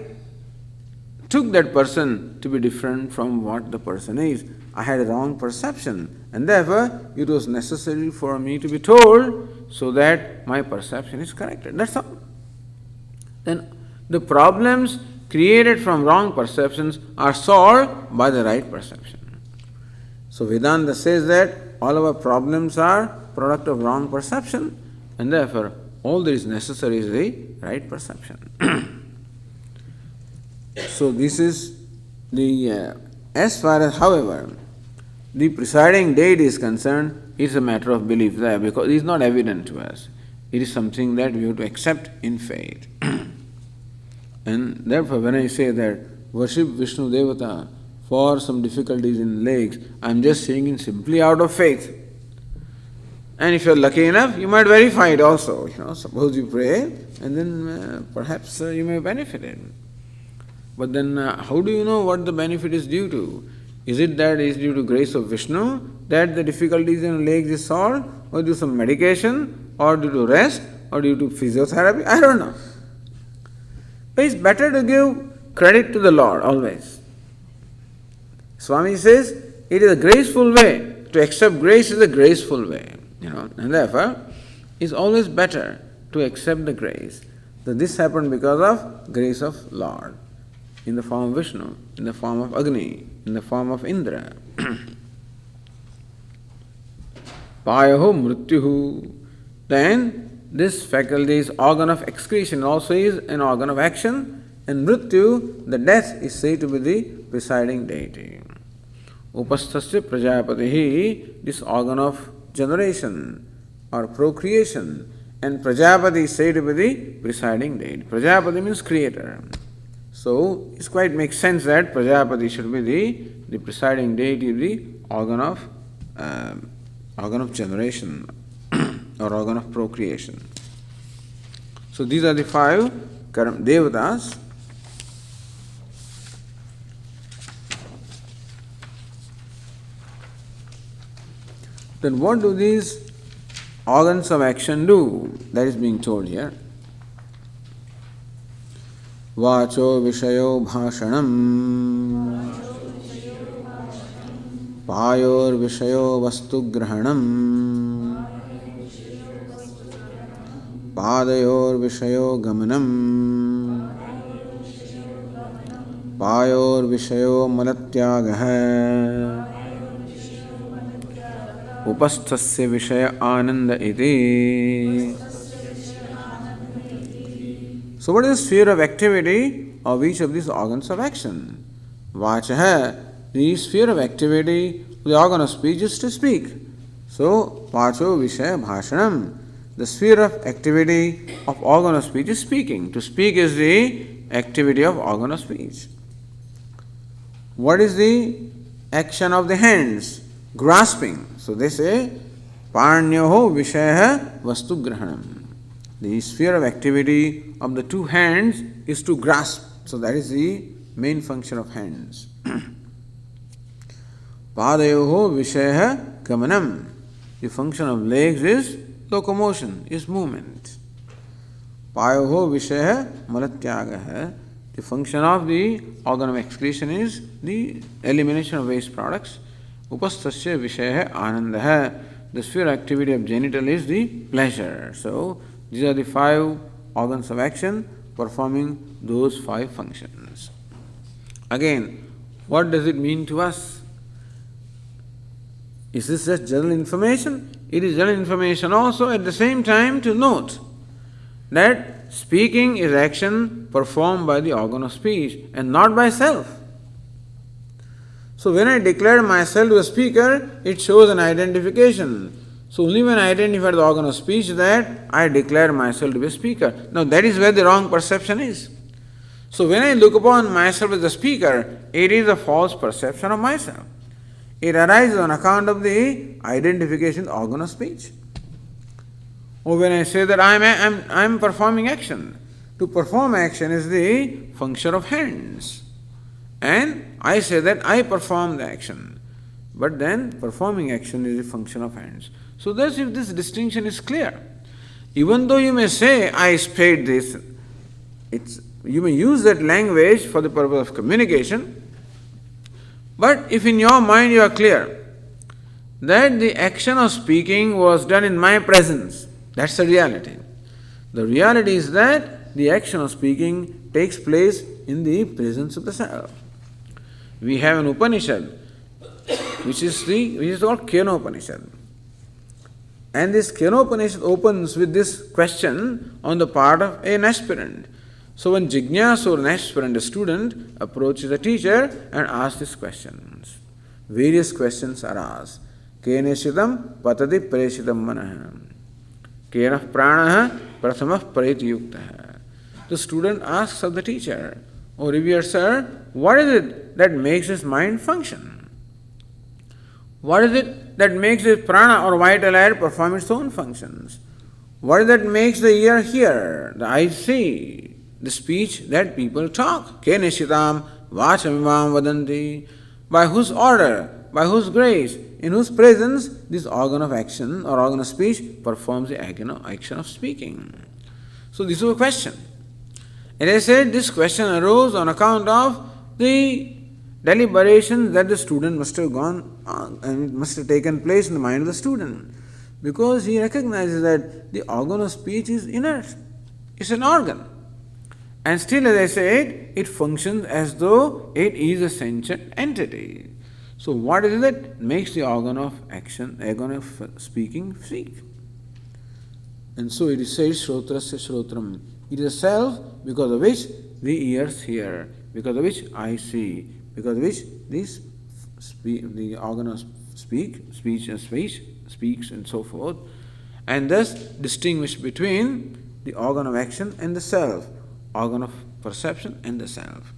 took that person to be different from what the person is. I had a wrong perception, and therefore it was necessary for me to be told so that my perception is corrected. That's all. Then the problems created from wrong perceptions are solved by the right perception. So Vedanta says that all our problems are product of wrong perception, and therefore all that is necessary is the right perception. So this is the as far as, however, the presiding deity is concerned, it is a matter of belief there because it is not evident to us. It is something that we have to accept in faith. And therefore, when I say that worship Vishnu Devata for some difficulties in legs, I am just saying it simply out of faith. And if you are lucky enough, you might verify it also. Suppose you pray, and then perhaps you may benefit it. But then, how do you know what the benefit is due to? Is it that it is due to grace of Vishnu that the difficulties in legs is solved, or due to some medication, or due to rest, or due to physiotherapy? I don't know. But it's better to give credit to the Lord always. Swami says it is a graceful way. To accept grace is a graceful way. And therefore, it's always better to accept the grace. That this happened because of grace of Lord. in the form of Vishnu, in the form of Agni, in the form of Indra. Payaho mrityuhu. Then this faculty is organ of excretion, also is an organ of action, and mrityu, the death, is said to be the presiding deity. Upasthasya prajapatihi, this organ of generation or procreation, and Prajapati is said to be the presiding deity. Prajapati means creator. So it quite makes sense that Prajapati should be the presiding deity, the organ of generation or organ of procreation. So these are the 5 devatas. Then what do these organs of action do? That is being told here. Vacho vishayo bhashanam, payor vishayo vastu grahanam, padayor vishayo gamanam, payor vishayo malatyagah, upasthasya vishaya ananda iti. So what is the sphere of activity of each of these organs of action? Vachaha, the sphere of activity of the organ of speech is to speak. So vacho vishaya bhashanam, the sphere of activity of organ of speech is speaking. To speak is the activity of organ of speech. What is the action of the hands? Grasping. So they say, Parnyoho Vishaya Vastu Grahanam. The sphere of activity of the 2 hands is to grasp. So that is the main function of hands. Padayoho Vishaya Gamanam. The function of legs is locomotion, is movement. Payoho Vishaya Malatyagaha. The function of the organ of excretion is the elimination of waste products. Upasthasya Vishaya Anandaha. The sphere activity of genital is the pleasure. So these are the 5 organs of action performing those 5 functions. Again, what does it mean to us? Is this just general information? It is general information also at the same time to note that speaking is action performed by the organ of speech and not by self. So when I declare myself to a speaker, it shows an identification. So only when I identify the organ of speech that I declare myself to be a speaker. Now that is where the wrong perception is. So when I look upon myself as a speaker, it is a false perception of myself. It arises on account of the identification organ of speech. Or when I say that I am performing action. To perform action is the function of hands. And I say that I perform the action. But then performing action is the function of hands. So thus if this distinction is clear, even though you may say I spade this, you may use that language for the purpose of communication, but if in your mind you are clear that the action of speaking was done in my presence, that's the reality. The reality is that the action of speaking takes place in the presence of the self. We have an Upanishad, which is called Kenopanishad. And this Kenopanishad opens with this question on the part of an aspirant. So when Jignasu, or an aspirant, a student, approaches a teacher and asks these questions, various questions are asked. Keneshitam patati preshitam manah. Kenah pranaha prathamah paritiyuktaha. The student asks of the teacher, "O revered sir, what is it that makes his mind function? What is it that makes his prana or vital air perform its own functions? What is it that makes the ear hear, the eyes see, the speech that people talk? Keneshitam vachamivam vadanti. By whose order, by whose grace, in whose presence this organ of action or organ of speech performs the action of speaking?" So this is a question. As I said, this question arose on account of the deliberations that the student must have gone on and must have taken place in the mind of the student, because he recognizes that the organ of speech is inert. It's an organ. And still, as I said, it functions as though it is a sentient entity. So, what is it that makes the organ of action, organ of speaking, speak? And so it is said, Shrotrasya Shrotram. It is a self because of which the ears hear, because of which I see, because of which the organ of speech speaks and so forth, and thus distinguish between the organ of action and the self, organ of perception and the self.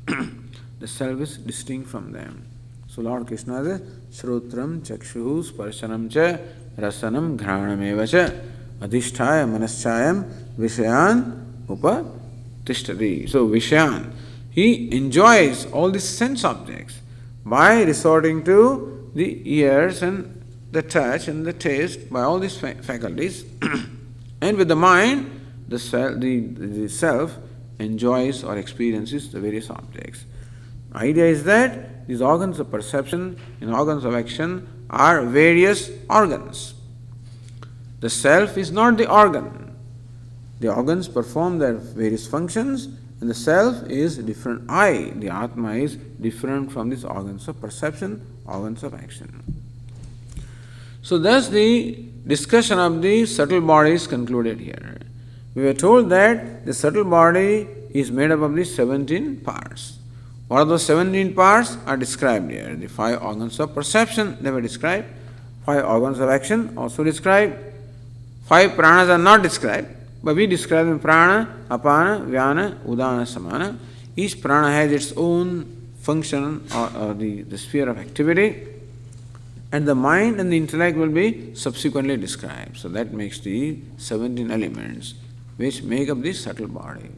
The self is distinct from them. So Lord Krishna says, Shrotram Chakshuhu Sparshanam Cha Rasanam Ghranameva Cha Adhisthaya Manaschayam Vishayan Upatishtati. So Vishayan, he enjoys all these sense objects by resorting to the ears and the touch and the taste, by all these faculties. And with the mind, the self enjoys or experiences the various objects. The idea is that these organs of perception and organs of action are various organs. The self is not the organ. The organs perform their various functions, and the self is different. I, the Atma, is different from these organs of perception, organs of action. So thus the discussion of the subtle body is concluded here. We were told that the subtle body is made up of the 17 parts. What are those 17 parts are described here. The 5 organs of perception, they were described. 5 organs of action also described. 5 pranas are not described, but we describe them: prana, apana, vyana, udana, samana. Each prana has its own function or the sphere of activity, and the mind and the intellect will be subsequently described. So that makes the 17 elements which make up the subtle body.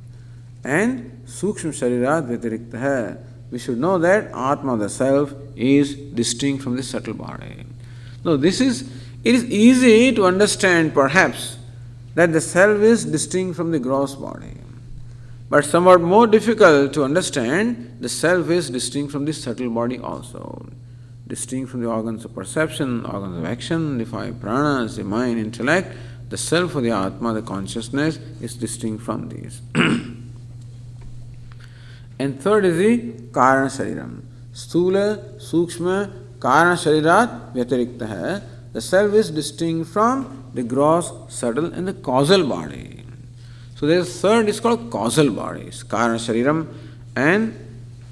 And sukshma sharirat vyatiriktah, we should know that Atma, the self, is distinct from the subtle body. Now it is easy to understand perhaps that the self is distinct from the gross body, but somewhat more difficult to understand the self is distinct from the subtle body also, distinct from the organs of perception, organs of action, the 5 pranas, the mind, intellect. The self of the Atma, the consciousness, is distinct from these. And third is the Karana Shariram. Sthula, Sukshma, Karana Sharirat Vyatiriktah. The self is distinct from the gross, subtle, and the causal body. So there is third is called causal bodies, Karana Shariram, and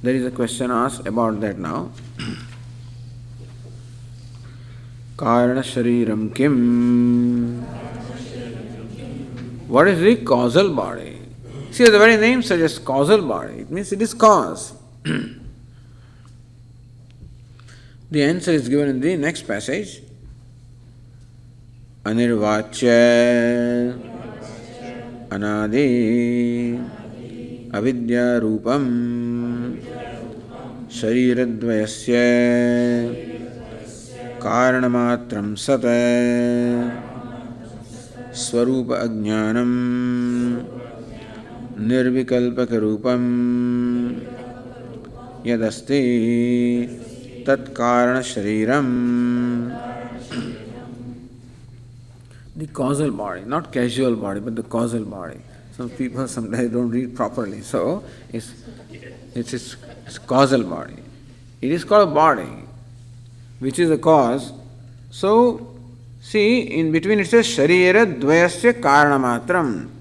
there is a question asked about that now. Karana Shariram Kim. What is the causal body? See, the very name suggests causal body. It means it is cause. The answer is given in the next passage. Anirvachya Anadi Avidya Rupam Shariradvayasya Karanamatram Sata Swarupa Ajnanam Nirvikalpaka Rupam Yadasti Tat Karana Shariram. The causal body, not casual body, but the causal body. Some people sometimes don't read properly, so it's causal body. It is called body, which is a cause. So, see, in between it says Sharira Dvayasya Karanamatram.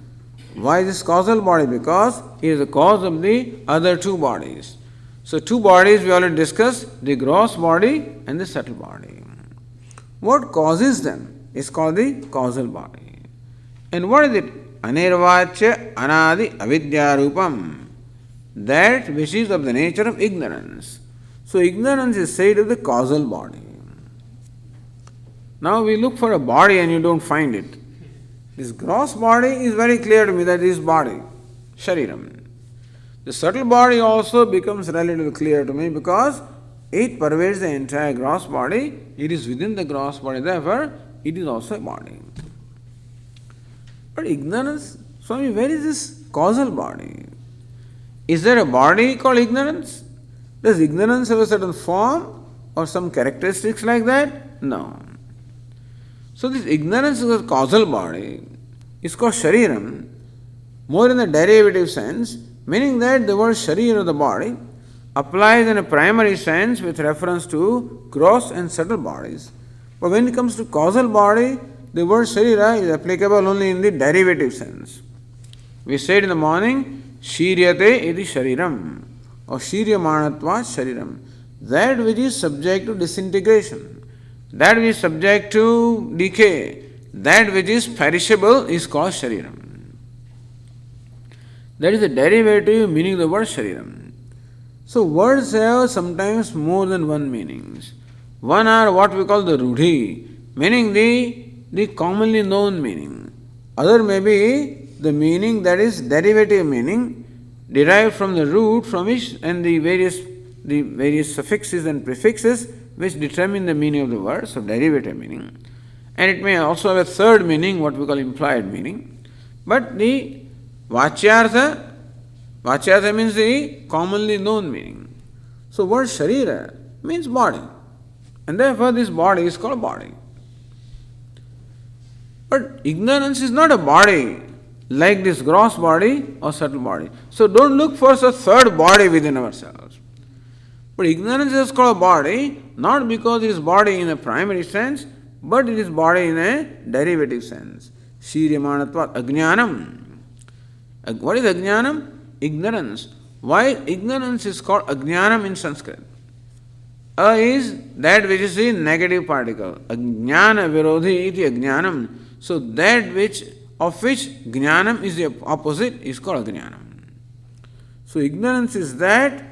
Why this causal body? Because it is the cause of the other 2 bodies. So 2 bodies we already discussed, the gross body and the subtle body. What causes them is called the causal body. And what is it? Anirvachya Anadi Avidya Rupam. That which is of the nature of ignorance. So ignorance is said of the causal body. Now we look for a body and you don't find it. This gross body is very clear to me that it is body, Shariram. The subtle body also becomes relatively clear to me because it pervades the entire gross body. It is within the gross body, therefore it is also a body. But ignorance, Swami, where is this causal body? Is there a body called ignorance? Does ignorance have a certain form or some characteristics like that? No. So this ignorance is a causal body. It's called Shariram. More in the derivative sense, meaning that the word Sharira, the body, applies in a primary sense with reference to gross and subtle bodies. But when it comes to causal body, the word Sharira is applicable only in the derivative sense. We said in the morning, Shiryate iti Shariram, or Shiryamanatva Shariram. That which is subject to disintegration, that which is subject to decay, that which is perishable is called Shariram. That is the derivative meaning of the word Shariram. So words have sometimes more than one meanings. One are what we call the Rudhi, meaning the commonly known meaning. Other may be the meaning that is derivative meaning, derived from the root from which and the various suffixes and prefixes which determine the meaning of the word, so derivative meaning. And it may also have a third meaning, what we call implied meaning. But the Vachyartha means the commonly known meaning. So word Sharira means body. And therefore this body is called body. But ignorance is not a body like this gross body or subtle body. So don't look for a third body within ourselves. But ignorance is called a body not because it is body in a primary sense, but it is body in a derivative sense. Shiryamanatvat ajnanam. What is ajnanam? Ignorance. Why ignorance is called ajnanam in Sanskrit? A is that which is the negative particle. Ajnana virodhi iti ajnanam. So that which of which jnanam is the opposite is called ajnanam. So ignorance is that,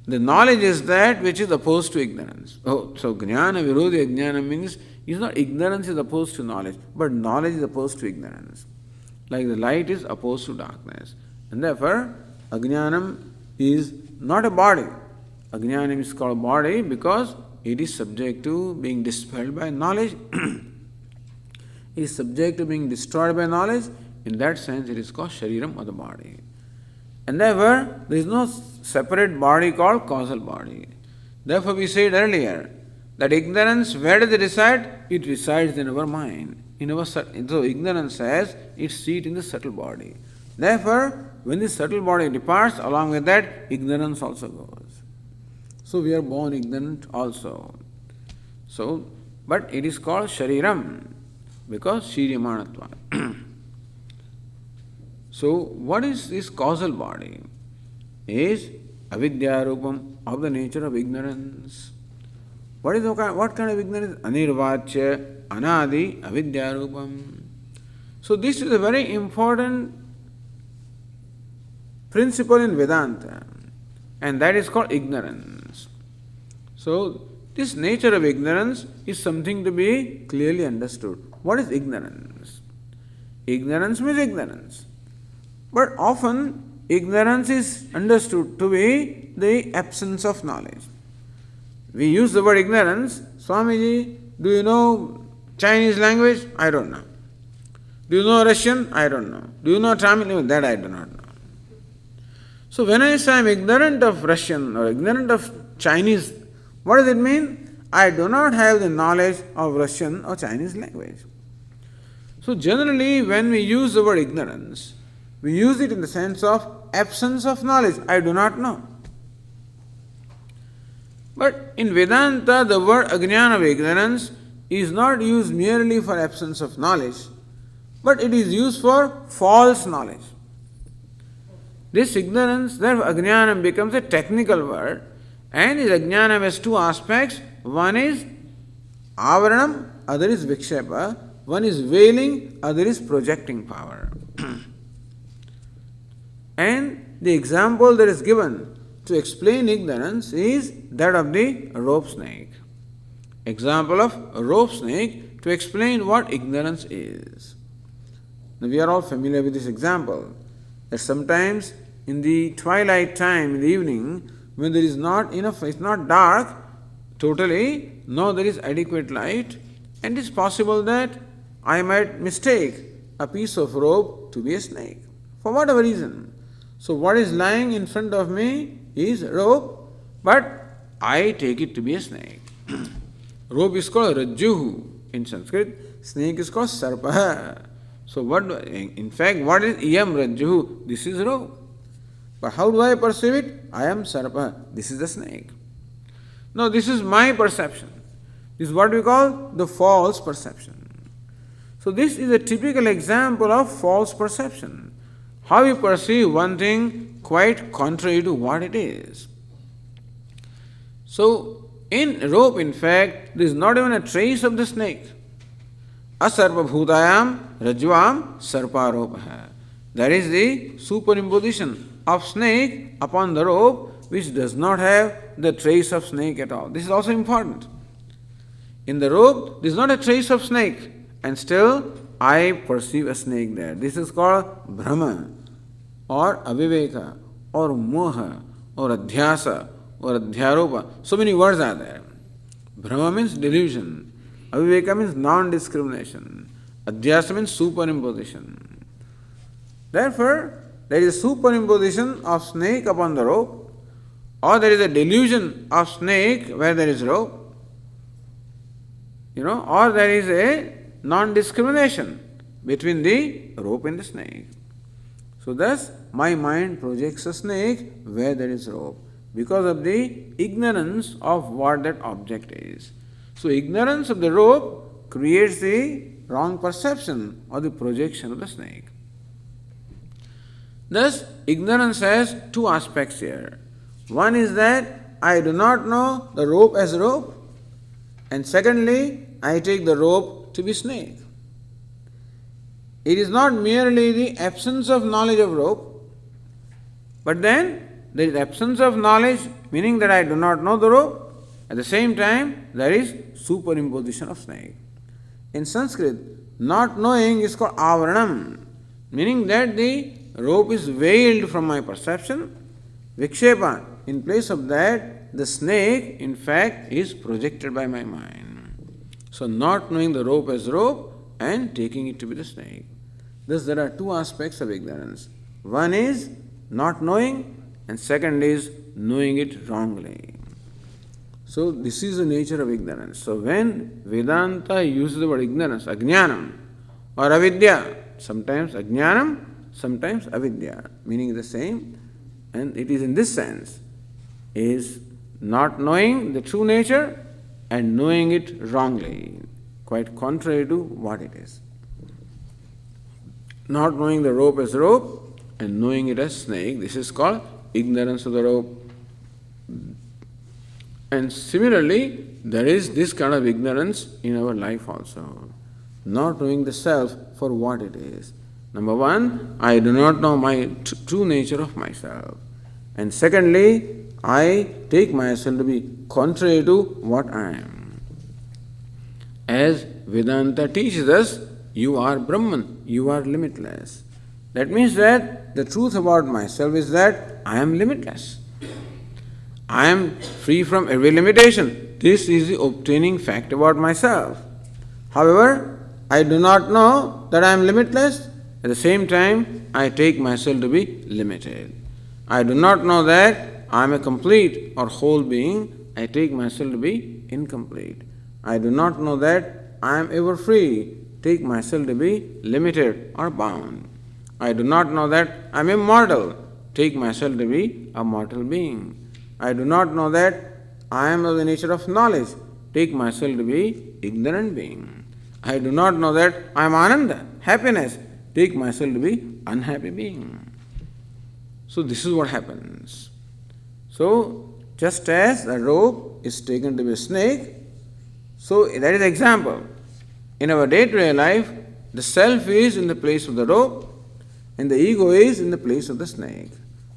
the knowledge is that which is opposed to ignorance. So jnana virodhi ajnanam means is not ignorance is opposed to knowledge, but knowledge is opposed to ignorance. Like the light is opposed to darkness. And therefore, ajnanam is not a body. Ajnanam is called a body because it is subject to being dispelled by knowledge. It is subject to being destroyed by knowledge. In that sense, it is called Shariram or the body. And therefore, there is no separate body called causal body. Therefore, we said earlier that ignorance, where does it reside? It resides in our mind. So ignorance has its seat in the subtle body. Therefore, when the subtle body departs, along with that, ignorance also goes. So we are born ignorant also. But it is called Shariram because Shiryamanatva. So what is this causal body? Is avidya rupam, of the nature of ignorance. What kind of ignorance? Anirvachya anadi avidya rupam. So this is a very important principle in Vedanta, and that is called ignorance. So this nature of ignorance is something to be clearly understood. What is ignorance? Ignorance means ignorance. But often ignorance is understood to be the absence of knowledge. We use the word ignorance. Swamiji, do you know Chinese language? I don't know. Do you know Russian? I don't know. Do you know Tamil? That I do not know. So when I say I am ignorant of Russian or ignorant of Chinese, what does it mean? I do not have the knowledge of Russian or Chinese language. So generally when we use the word ignorance, we use it in the sense of absence of knowledge. I do not know. But in Vedanta, the word ajnana of ignorance is not used merely for absence of knowledge, but it is used for false knowledge. This ignorance, therefore ajnanam becomes a technical word, and this ajnanam has two aspects. One is avaranam, other is vikshepa. One is veiling, other is projecting power. And the example that is given to explain ignorance is that of the rope snake. Example of a rope snake to explain what ignorance is. Now we are all familiar with this example, that sometimes in the twilight time, in the evening, when there is not enough, it's not dark totally, no, there is adequate light, and it is possible that I might mistake a piece of rope to be a snake, for whatever reason. So what is lying in front of me is rope, but I take it to be a snake. Rope is called rajjuhu in Sanskrit, snake is called sarpaha. So in fact, what is iyam rajjuhu? This is rope. But how do I perceive it? I am Sarpa. This is the snake. No, this is my perception. This is what we call the false perception. So this is a typical example of false perception. How you perceive one thing quite contrary to what it is. So in rope, in fact, there is not even a trace of the snake. Asarvabhutayam rajvam sarparopaha. That is the superimposition of snake upon the rope, which does not have the trace of snake at all. This is also important. In the rope, there is not a trace of snake, and still I perceive a snake there. This is called Brahma, or Aviveka, or Moha, or Adhyasa, or Adhyaropa. So many words are there. Brahma means delusion. Aviveka means non-discrimination. Adhyasa means superimposition. Therefore, there is a superimposition of snake upon the rope, or there is a delusion of snake where there is rope, or there is a non-discrimination between the rope and the snake. So thus, my mind projects a snake where there is rope because of the ignorance of what that object is. So ignorance of the rope creates the wrong perception or the projection of the snake. Thus, ignorance has two aspects here. One is that I do not know the rope as rope, and secondly, I take the rope to be snake. It is not merely the absence of knowledge of rope, but then there is absence of knowledge, meaning that I do not know the rope. At the same time, there is superimposition of snake. In Sanskrit, not knowing is called avaranam, meaning that the rope is veiled from my perception. Vikshepa, in place of that, the snake, in fact, is projected by my mind. So, not knowing the rope as rope and taking it to be the snake. Thus, there are two aspects of ignorance. One is not knowing, and second is knowing it wrongly. So, this is the nature of ignorance. So, when Vedanta uses the word ignorance, ajnanam or avidya, sometimes ajnanam, sometimes avidya, meaning the same, and it is in this sense, is not knowing the true nature and knowing it wrongly, quite contrary to what it is. Not knowing the rope as rope and knowing it as snake, this is called ignorance of the rope. And similarly, there is this kind of ignorance in our life also. Not knowing the self for what it is. Number one, I do not know my true nature of myself. And secondly, I take myself to be contrary to what I am. As Vedanta teaches us, you are Brahman, you are limitless. That means that the truth about myself is that I am limitless. I am free from every limitation. This is the obtaining fact about myself. However, I do not know that I am limitless. At the same time, I take myself to be limited. I do not know that I am a complete or whole being. I take myself to be incomplete. I do not know that I am ever free. Take myself to be limited or bound. I do not know that I am immortal. Take myself to be a mortal being. I do not know that I am of the nature of knowledge. Take myself to be ignorant being. I do not know that I am Ananda, happiness. Take myself to be unhappy being. So this is what happens. So just as a rope is taken to be a snake, so that is the example. In our day-to-day life, the self is in the place of the rope and the ego is in the place of the snake.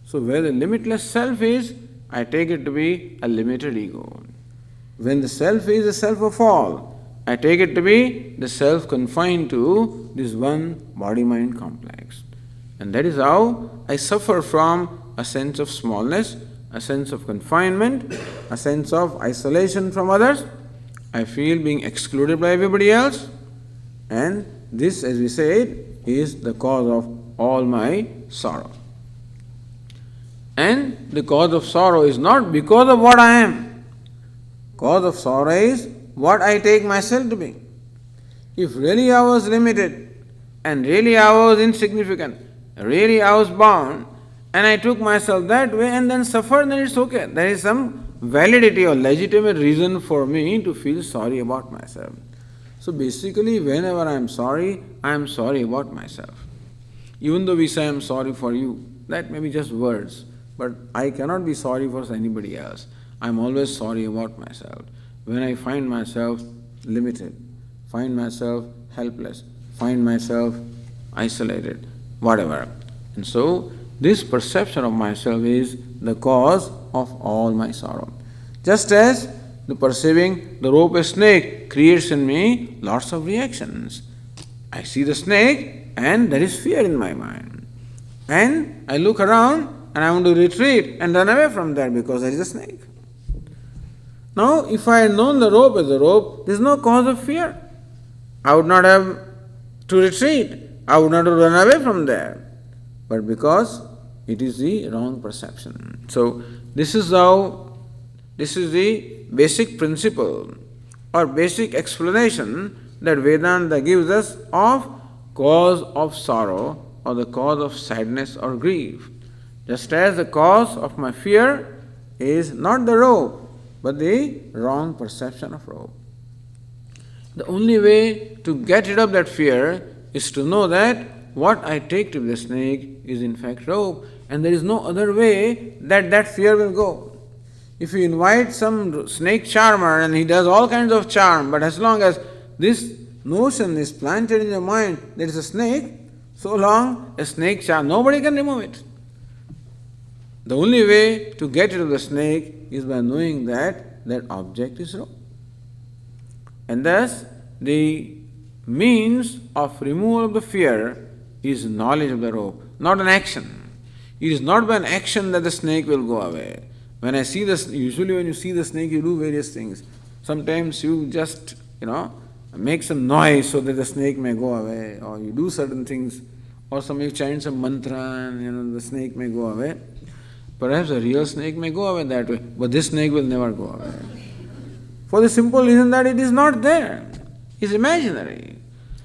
So where the limitless self is, I take it to be a limited ego. When the self is the self of all, I take it to be the self confined to this one body-mind complex. And that is how I suffer from a sense of smallness, a sense of confinement, a sense of isolation from others. I feel being excluded by everybody else. And this, as we said, is the cause of all my sorrow. And the cause of sorrow is not because of what I am. Cause of sorrow is what I take myself to be. If really I was limited, and really I was insignificant, really I was bound, and I took myself that way and then suffered, then it's okay. There is some validity or legitimate reason for me to feel sorry about myself. So basically, whenever I am sorry about myself. Even though we say I am sorry for you, that may be just words, but I cannot be sorry for anybody else. I am always sorry about myself. When I find myself limited, find myself helpless, find myself isolated, whatever. And so, this perception of myself is the cause of all my sorrow. Just as the perceiving the rope a snake creates in me lots of reactions. I see the snake and there is fear in my mind. And I look around and I want to retreat and run away from there because there is a snake. Now, if I had known the rope as a rope, there is no cause of fear. I would not have to retreat. I would not have run away from there. But because it is the wrong perception. So, this is the basic principle or basic explanation that Vedanta gives us of cause of sorrow or the cause of sadness or grief. Just as the cause of my fear is not the rope, but the wrong perception of rope. The only way to get rid of that fear is to know that what I take to be the snake is in fact rope, and there is no other way that fear will go. If you invite some snake charmer and he does all kinds of charm, but as long as this notion is planted in your mind there is a snake, so long a snake charm, nobody can remove it. The only way to get rid of the snake is by knowing that that object is rope. And thus, the means of removal of the fear is knowledge of the rope, not an action. It is not by an action that the snake will go away. When I see this, usually when you see the snake, you do various things. Sometimes you just, make some noise so that the snake may go away, or you do certain things, or you chant some mantra and the snake may go away. Perhaps a real snake may go away that way, but this snake will never go away. For the simple reason that it is not there. It's imaginary.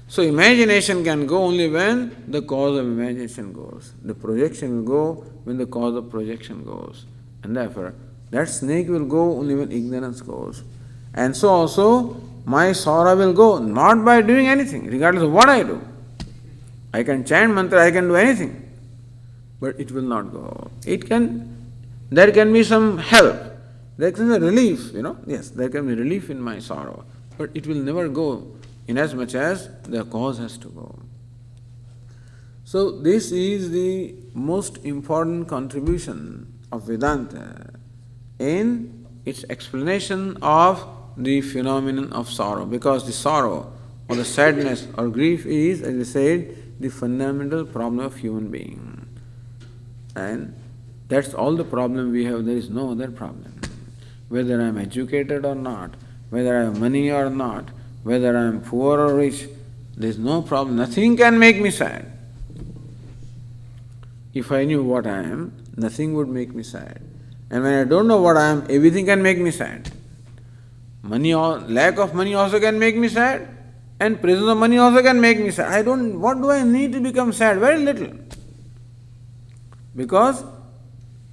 So imagination can go only when the cause of imagination goes. The projection will go when the cause of projection goes. And therefore, that snake will go only when ignorance goes. And so also, my sorrow will go not by doing anything, regardless of what I do. I can chant mantra, I can do anything. But it will not go. There can be some help. There can be relief, Yes, there can be relief in my sorrow. But it will never go inasmuch as the cause has to go. So this is the most important contribution of Vedanta in its explanation of the phenomenon of sorrow. Because the sorrow or the sadness or grief is, as I said, the fundamental problem of human being. And that's all the problem we have. There is no other problem. Whether I am educated or not, whether I have money or not, whether I am poor or rich, there is no problem. Nothing can make me sad. If I knew what I am, nothing would make me sad. And when I don't know what I am, everything can make me sad. Lack of money also can make me sad, and presence of money also can make me sad. What do I need to become sad? Very little. Because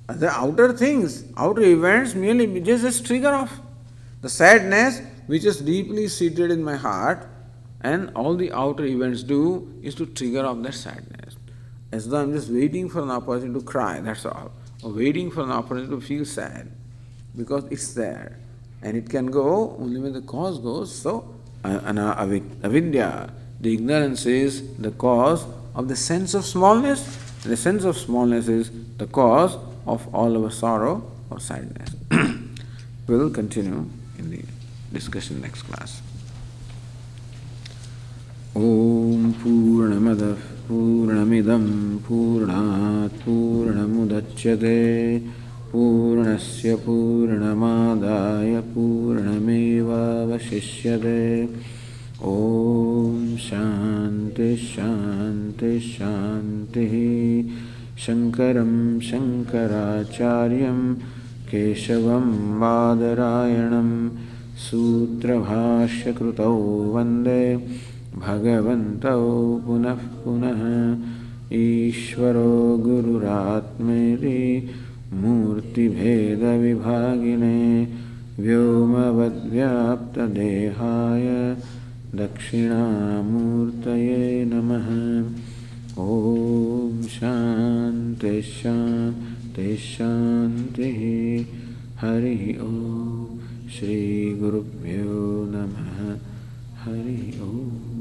the outer things, outer events merely just trigger off the sadness which is deeply seated in my heart, and all the outer events do is to trigger off that sadness. As though I'm just waiting for an opportunity to cry, that's all. Or waiting for an opportunity to feel sad. Because it's there. And it can go only when the cause goes. So, avidya, the ignorance is the cause of the sense of smallness. And the sense of smallness is the cause of all our sorrow or sadness. We will continue in the discussion next class. Om Purnamadav Purnamidam Purnat Purnamudachyate Purnasya Purnamadaya Purnameva Vashishyate. Om Shanti Shanti Shanti. Shankaram Shankaracharyam Keshavam Badarayanam Sutrabhashya Krutau Vande Bhagavantau Punah Punah ईश्वरो गुरुरात्मेति मूर्तिभेदविभागिने व्योमवद्व्याप्तदेहाय दक्षिणामूर्तये नमः। ॐ शान्ति शान्ति शान्तिः। हरिः ॐ। श्रीगुरुभ्यो नमः। हरिः ॐ।